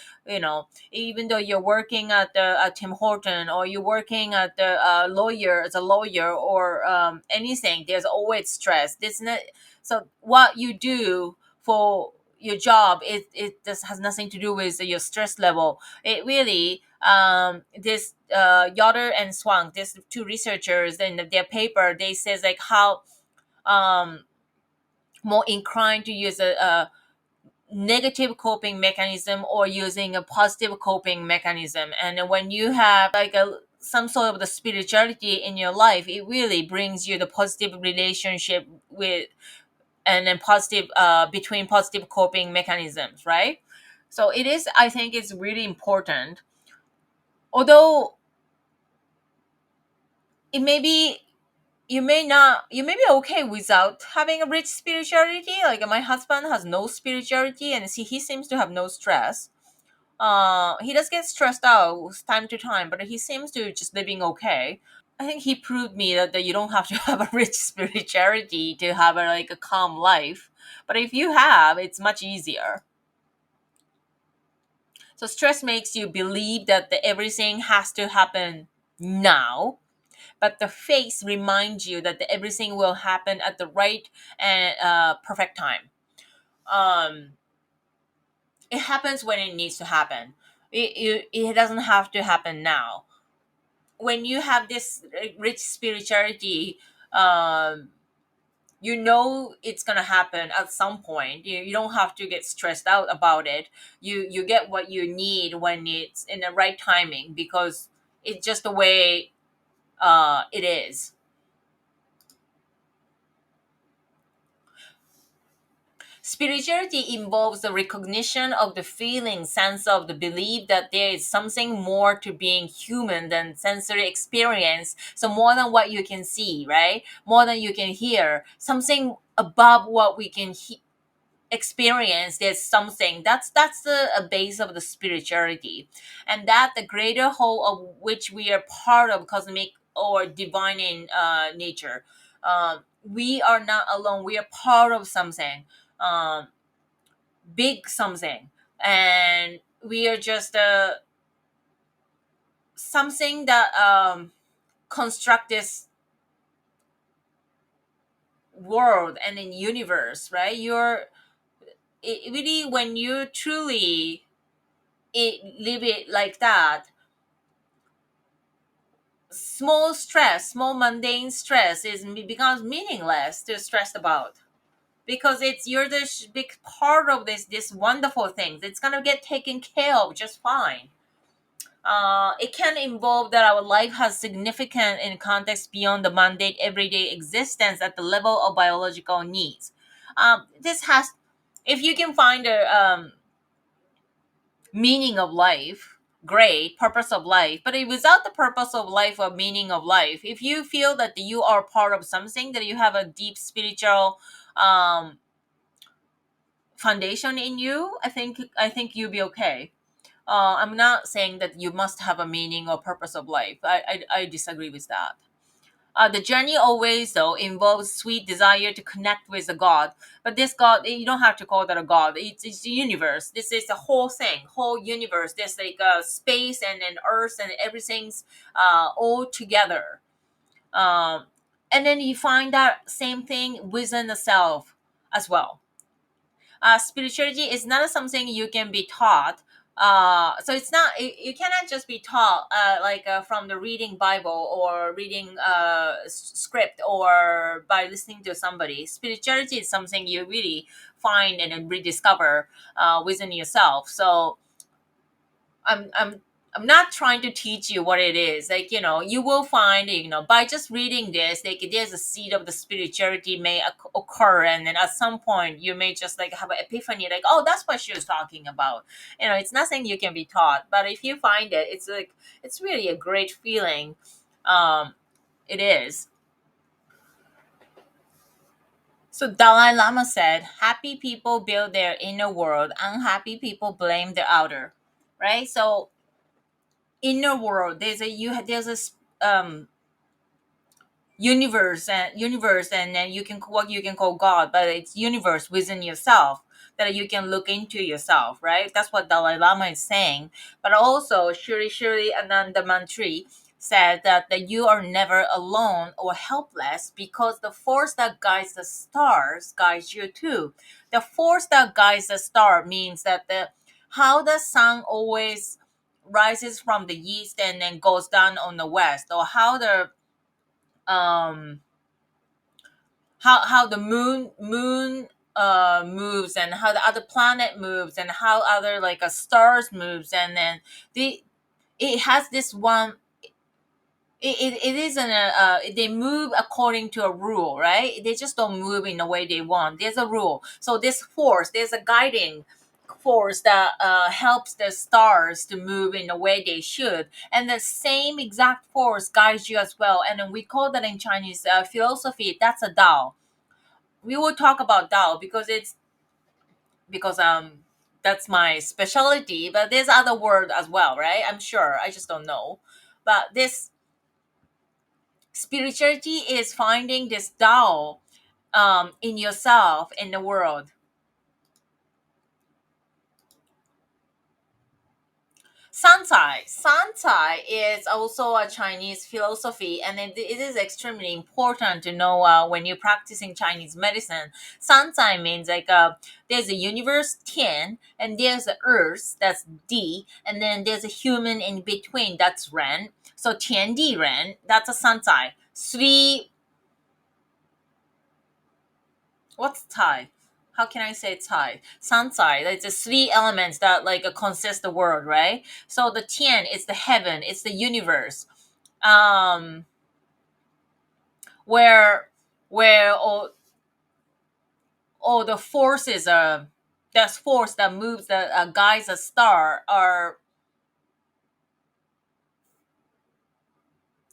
Even though you're working at Tim Horton, or you're working at the lawyer as a lawyer, or anything, there's always stress. This not So what you do for your job, it just has nothing to do with your stress level. It really, this Yoder and Swank, these two researchers, in their paper, they says like how um more inclined to use a negative coping mechanism or using a positive coping mechanism. And then when you have like a some sort of the spirituality in your life, it really brings you the positive relationship with, and then positive between positive coping mechanisms, right? So it is, I think it's really important. Although it may be, you may be okay without having a rich spirituality. Like my husband has no spirituality, and see, he seems to have no stress. He does get stressed out time to time, but he seems to just living okay. I think he proved me that you don't have to have a rich spirituality to have a, like a calm life. But if you have, it's much easier. So stress makes you believe that everything has to happen now, but the face reminds you that everything will happen at the right and perfect time. Um, it happens when it needs to happen. It doesn't have to happen now. When you have this rich spirituality, um, you know it's gonna happen at some point. You don't have to get stressed out about it. You get what you need when it's in the right timing, because it's just the way it is. Spirituality involves the recognition of the feeling, sense of the belief that there is something more to being human than sensory experience. So more than what you can see, right? More than you can hear. Something above what we can experience. There's something that's the a base of the spirituality, and that the greater whole of which we are part of, cosmic or divine in nature. We are not alone. We are part of something. Um, Big something, and we are just something that construct this world and in universe, right? Really, when you truly live it like that, small mundane stress becomes meaningless to stress about, because it's you're the big part of this wonderful things. It's gonna get taken care of just fine. It can involve that our life has significant in context beyond the mundane everyday existence at the level of biological needs. This has, if you can find a meaning of life, great, purpose of life. But without the purpose of life or meaning of life, if you feel that you are part of something, that you have a deep spiritual um, foundation in you, I think you'll be okay. I'm not saying that you must have a meaning or purpose of life. I disagree with that. The journey always, though, involves sweet desire to connect with a God. But this God, you don't have to call that a God. It's the universe. This is the whole thing, whole universe. There's like space and earth and everything's all together. Um, and then you find that same thing within the self as well. Spirituality is not something you can be taught. So it's not, you cannot just be taught from the reading Bible or reading script or by listening to somebody. Spirituality is something you really find and then rediscover within yourself. So I'm not trying to teach you what it is. Like, you will find, by just reading this, like there's a seed of the spirituality may occur, and then at some point you may just like have an epiphany, like, oh, that's what she was talking about. It's nothing you can be taught, but if you find it, it's like it's really a great feeling. Um, it is. So Dalai Lama said, "Happy people build their inner world. Unhappy people blame their outer." Right. So inner world, there's a universe, and then you can what you can call God, but it's universe within yourself that you can look into yourself, right? That's what Dalai Lama is saying. But also Shri Ananda Mantri said that you are never alone or helpless, because the force that guides the stars guides you too. The force that guides the star means that the how the sun always rises from the east and then goes down on the west, or how the um how the moon moves, and how the other planet moves, and how other like a stars moves, and then the it has this one, it isn't they move according to a rule, right? They just don't move in the way they want. There's a rule. So this force, there's a force that helps the stars to move in the way they should, and the same exact force guides you as well. And then we call that in Chinese philosophy, that's a Dao. We will talk about Dao because that's my specialty, but there's other word as well, right? I'm sure, I just don't know. But this spirituality is finding this Dao in yourself, in the world. Sansai. Sansai is also a Chinese philosophy, and it is extremely important to know when you're practicing Chinese medicine. Sansai means like there's a universe Tian, and there's a earth that's Di, and then there's a human in between that's Ren. So Tian Di Ren, that's a Sansai. Three, what's Tai? How can I say Tai? Sansai, it's the three elements that like consist the world, right? So the Tian is the heaven, it's the universe. Um, where all the forces that force that moves that guides a star are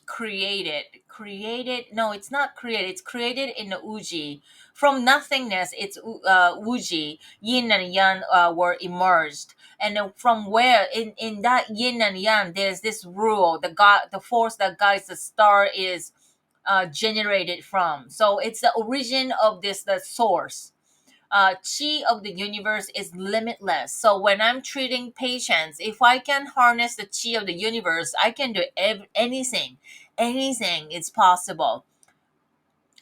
created. No, it's not created, it's created in the uji. From nothingness, it's uji. Yin and yang were emerged, and then from where in that yin and yang there's this rule, the force that guides the star is generated from. So it's the origin of this, the source. Chi of the universe is limitless. So when I'm treating patients, if I can harness the chi of the universe, I can do anything. Anything is possible.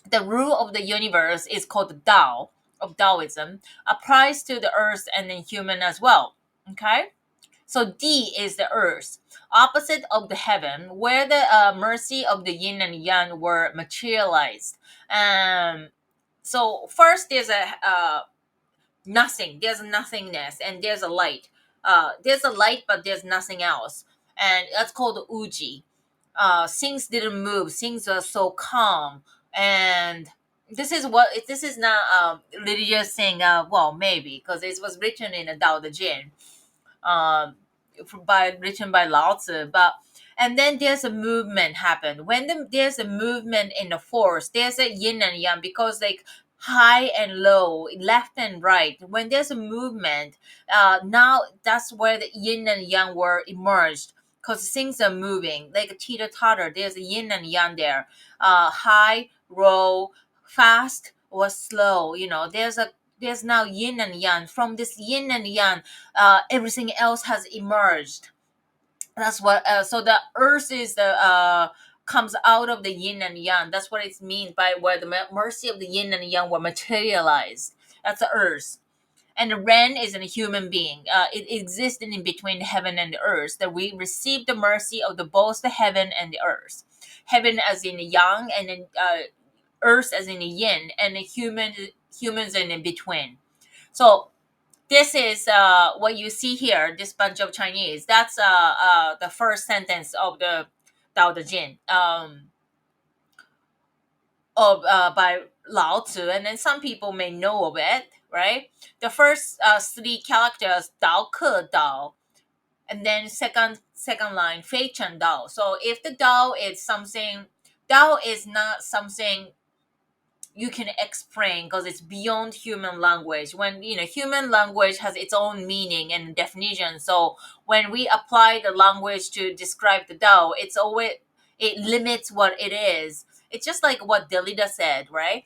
The rule of the universe is called the Tao of Taoism, applies to the earth and the human as well. Okay? So D is the earth, opposite of the heaven, where the mercy of the yin and yang were materialized. So first there's a nothing, there's nothingness, and there's a light. There's a light, but there's nothing else, and that's called the uji. Things didn't move, things are so calm. And this is not religious thing, well, maybe because it was written in the Tao Te Ching, um, by written by Lao Tzu. But and then there's a movement happen. When there's a movement in the force, there's a yin and yang, because like high and low, left and right. When there's a movement, now that's where the yin and yang were emerged. Because things are moving like a teeter totter. There's a yin and yang there. High, low, fast or slow. There's now yin and yang. From this yin and yang, everything else has emerged. That's what. So the earth is the comes out of the yin and yang. That's what it means by where the mercy of the yin and yang were materialized. That's the earth. And the Ren is a human being. It exists in between heaven and the earth. That we receive the mercy of the both the heaven and the earth. Heaven as in the yang, and then earth as in the yin, and the humans in between. So this is what you see here, this bunch of Chinese. That's the first sentence of the Tao Te Ching, by Lao Tzu, and then some people may know of it, right? The first three characters, Dao Ke Dao, and then second line, Fei Chen Dao. So if the Dao is something, Dao is not something you can explain, because it's beyond human language. When human language has its own meaning and definition, so when we apply the language to describe the Tao, it limits what it is. It's just like what Delida said, right?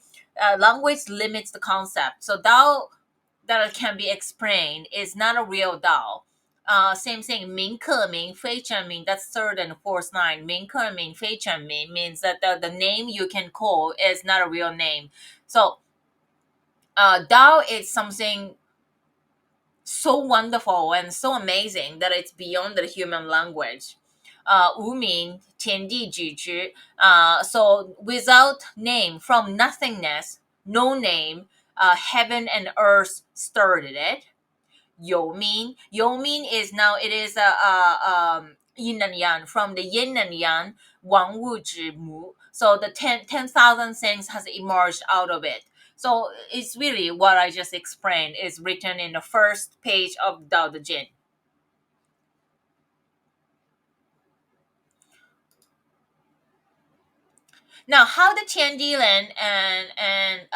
Language limits the concept. So Tao that can be explained is not a real Tao. Same thing, Ming Ke Ming, Fei Chen Ming, that's third and fourth line. Ming Ke Ming, Fei Chen Ming means that the name you can call is not a real name. So, Dao is something so wonderful and so amazing that it's beyond the human language. Wu Ming, Tian Di Ju Zhi. So, without name, from nothingness, no name, heaven and earth started it. Yumi. Yumi is now, it is yin and yang. From the yin and yang, Wang Wu Zhi Mu. So the 10,000 things has emerged out of it. So it's really what I just explained is written in the first page of Tao Te Ching. Now, how the Tiandilan and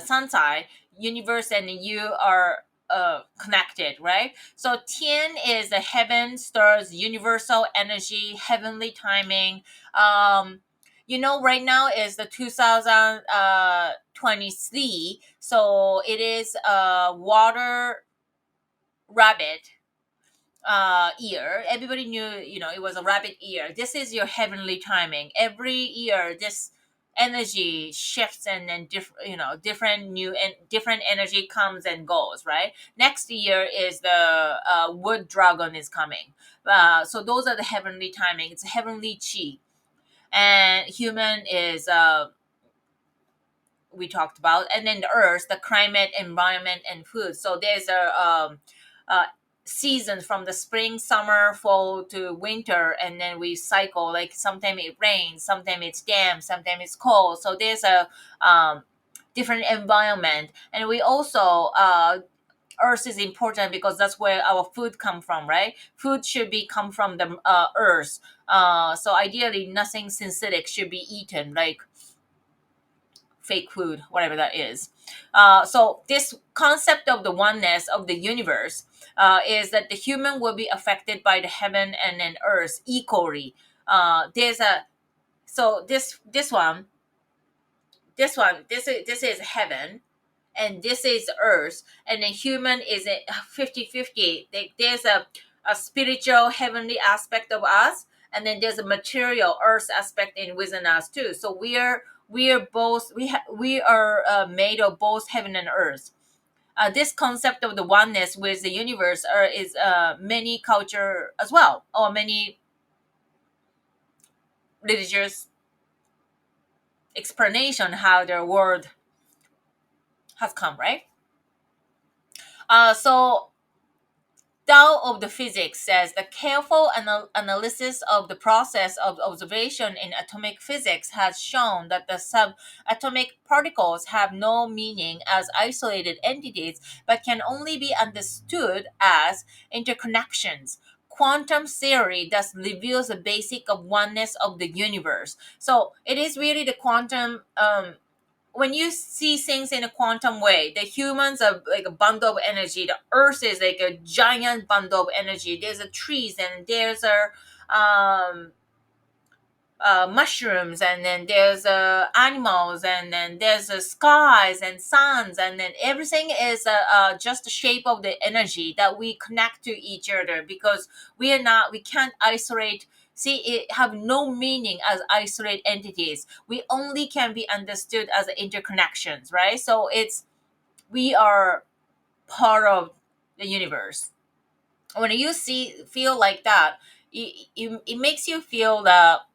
Sansai universe and you are connected, right? So Tian is the heaven, stars, universal energy, heavenly timing. Um, right now is the 2023, so it is water rabbit year. Everybody knew, it was a rabbit year. This is your heavenly timing. Every year this energy shifts, and then different new and different energy comes and goes, right? Next year is the wood dragon is coming. So those are the heavenly timing. It's heavenly chi. And human is we talked about, and then the earth, the climate, environment, and food. So there's a uh, season from the spring, summer, fall to winter, and then we cycle. Like sometimes it rains, sometimes it's damp, sometimes it's cold. So there's a different environment, and we also earth is important because that's where our food come from, right? Food should be come from the earth. So ideally nothing synthetic should be eaten, like fake food, whatever that is. So this concept of the oneness of the universe is that the human will be affected by the heaven and then earth equally. There's a so this is heaven, and this is earth, and then human is a 50-50. There's a spiritual heavenly aspect of us, and then there's a material earth aspect in within us too. So we are both we are made of both heaven and earth. This concept of the oneness with the universe is many culture as well, or many religious explanation how their world has come, right? So Tao of the Physics says the careful analysis of the process of observation in atomic physics has shown that the subatomic particles have no meaning as isolated entities but can only be understood as interconnections. Quantum theory thus reveals the basic of oneness of the universe. So it is really the quantum when you see things in a quantum way, the humans are like a bundle of energy. The earth is like a giant bundle of energy. There's a trees, and there's a mushrooms, and then there's animals, and then there's skies and suns, and then everything is just the shape of the energy that we connect to each other, because we can't isolate. See, it have no meaning as isolate entities. We only can be understood as interconnections, right? So we are part of the universe. When you feel like that, it makes you feel that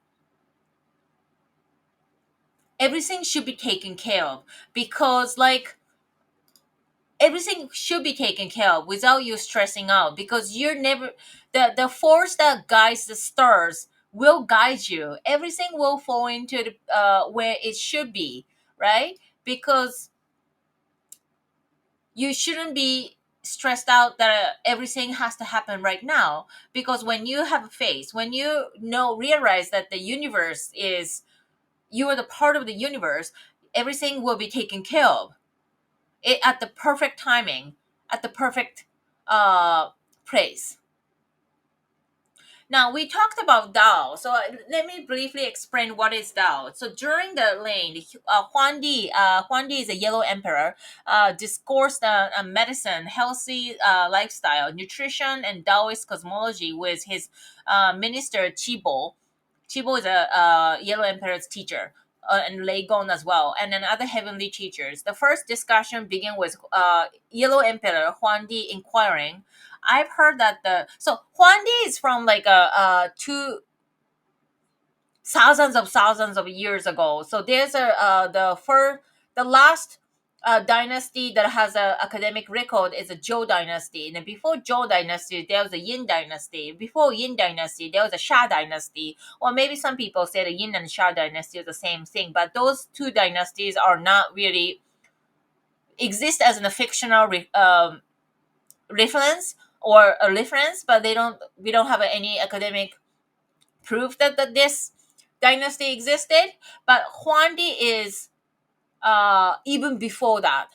everything should be taken care of, because like everything should be taken care of without you stressing out, because you're never the force that guides the stars will guide you. Everything will fall into the where it should be, right? Because you shouldn't be stressed out that everything has to happen right now, because when you have a faith, when you realize that the universe is you are the part of the universe, everything will be taken care of it at the perfect timing, at the perfect uh, place. Now we talked about Tao, so let me briefly explain what is Tao. So during the reign, Huan Di is a Yellow Emperor, discoursed medicine, healthy lifestyle, nutrition, and Taoist cosmology with his minister Chibo. Chibo is a Yellow Emperor's teacher. And Lei Gong as well, and then other heavenly teachers. The first discussion began with Yellow Emperor Huan Di inquiring. I've heard that Huan Di is from like two thousands of years ago. So there's the last dynasty that has a academic record is a Zhou dynasty, and then before Zhou dynasty there was a Yin dynasty. Before Yin dynasty there was a Xia dynasty, or maybe some people say the Yin and Xia dynasty is the same thing, but those two dynasties are not really exist as a fictional reference or a reference, but we don't have any academic proof that this dynasty existed. But Huangdi is even before that.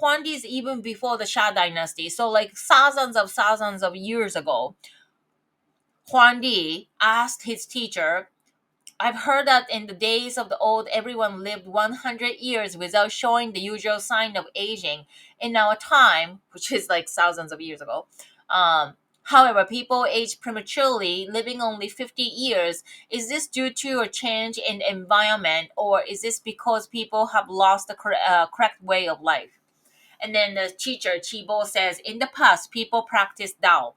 Huangdi is even before the Shah dynasty. So like thousands of years ago, Huangdi asked his teacher, I've heard that in the days of the old, everyone lived 100 years without showing the usual sign of aging. In our time, which is like thousands of years ago, however, people age prematurely, living only 50 years. Is this due to a change in the environment, or is this because people have lost the correct way of life? And then the teacher, Chibo, says, in the past, people practiced Tao.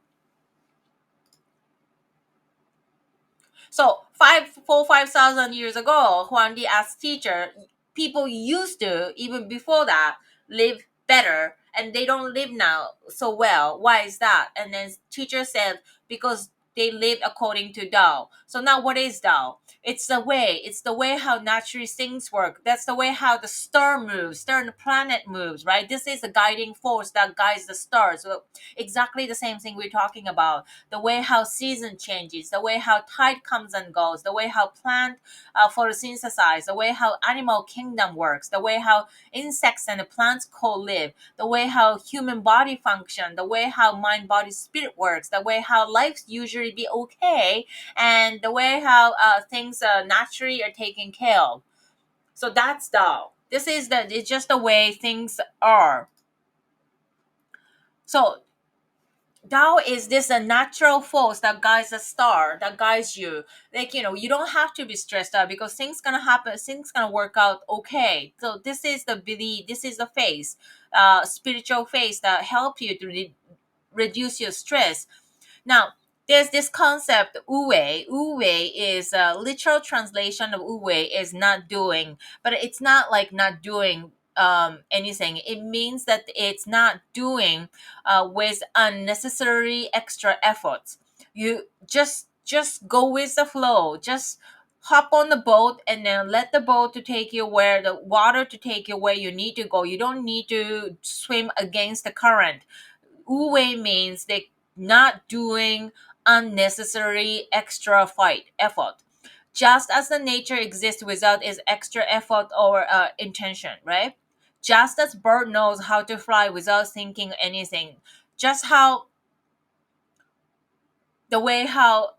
So 5,000 years ago, Huangdi asked teacher, people used to, even before that, live better and they don't live now so well. Why is that? And then teacher said, because they live according to Tao. So now what is Tao? It's the way how naturally things work. That's the way how the star moves, the planet moves, right? This is the guiding force that guides the stars. So exactly the same thing we're talking about, the way how season changes, the way how tide comes and goes, the way how plant photosynthesize, the way how animal kingdom works, the way how insects and plants co-live, the way how human body function, the way how mind, body, spirit works, the way how life usually be okay, and the way how things naturally are taken care of. So that's Tao. It's just the way things are. So Tao is this a natural force that guides the star, that guides you. Like, you don't have to be stressed out because things gonna happen, things gonna work out okay. So this is the belief, this is the phase, spiritual phase that help you to reduce your stress. Now, there's this concept, wu wei. Wu wei is a literal translation of wu wei is not doing, but it's not like not doing anything. It means that it's not doing with unnecessary extra efforts. You just go with the flow. Just hop on the boat and then let the boat to take you where the water to take you where you need to go. You don't need to swim against the current. Wu wei means they not doing unnecessary extra fight effort. Just as the nature exists without its extra effort or intention, right? Just as bird knows how to fly without thinking anything. Just how the way how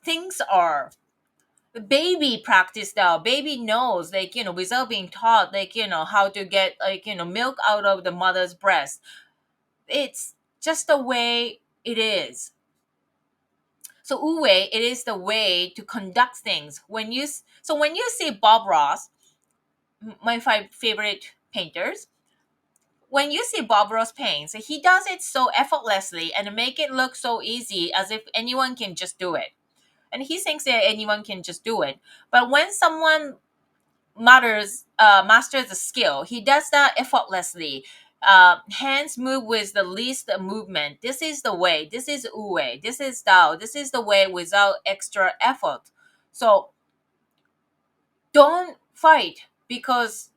things are. The baby practice now. Baby knows, like, without being taught, like, how to get, like, milk out of the mother's breast. It's just the way it is. So Wu Wei, it is the way to conduct things. When you see Bob Ross, my five favorite painters, when you see Bob Ross paints, he does it so effortlessly and make it look so easy as if anyone can just do it. And he thinks that anyone can just do it. But when someone masters the skill, he does that effortlessly. Hands move with the least movement. This is the way. This is Wu Wei. This is Tao. This is the way without extra effort. So don't fight because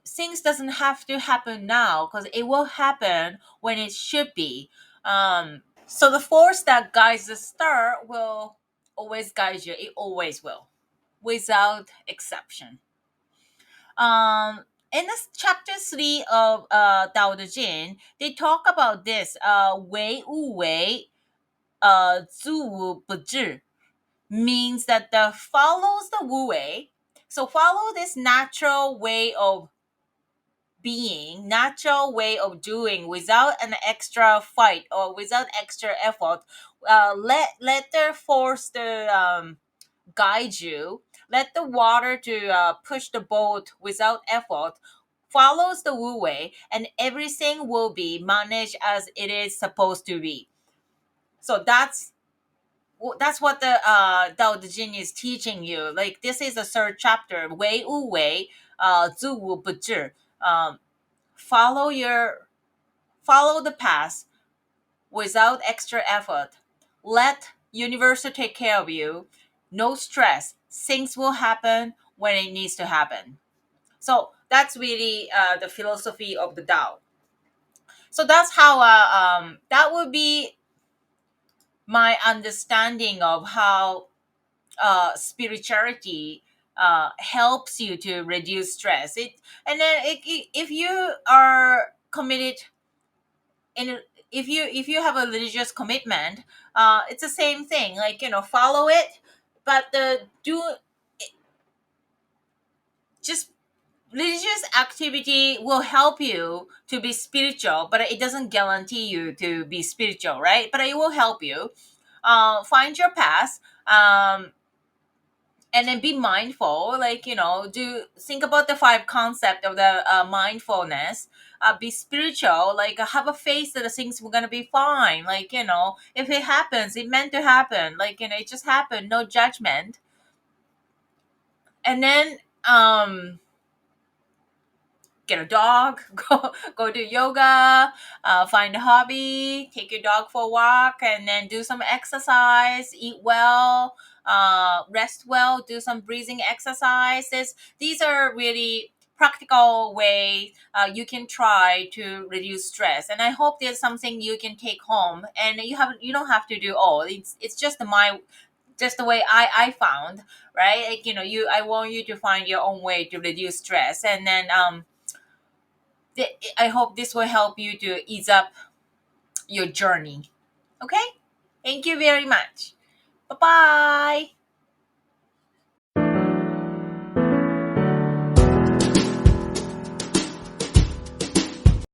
things doesn't have to happen now because it will happen when it should be. So the force that guides the star will always guide you. It always will, without exception. In this chapter 3 of Tao Te Ching, they talk about this Wei Wu Wei Zu Wu Bu Zhi, means that the follows the Wu Wei. So follow this natural way of being, natural way of doing without an extra fight or without extra effort. Let the force the guide you. Let the water to push the boat without effort. Follows the Wu Wei, and everything will be managed as it is supposed to be. So that's what the Tao Te Ching is teaching you. Like this is the third chapter, Wei Wu Wei, Zu Wu Bu Zhi. Um, follow your follow the path without extra effort. Let universe take care of you. No stress. Things will happen when it needs to happen. So That's really the philosophy of the Tao. So that's how that would be my understanding of how spirituality helps you to reduce stress. And then if you are committed in, if you have a religious commitment, it's the same thing. Like, follow it, but the do just religious activity will help you to be spiritual, but it doesn't guarantee you to be spiritual, right? But it will help you find your path. And then be mindful, like, do think about the five concept of the mindfulness. Be spiritual, like, have a faith that the things were gonna be fine, like, if it happens, it meant to happen, like, it just happened, no judgment. And then get a dog, go do yoga, find a hobby, take your dog for a walk, and then do some exercise, eat well, rest well, do some breathing exercises. These are really practical ways you can try to reduce stress, and I hope there's something you can take home, and you don't have to do all. It's just the way I found, right? Like, I want you to find your own way to reduce stress, and then I hope this will help you to ease up your journey. Okay? Thank you very much. Bye bye.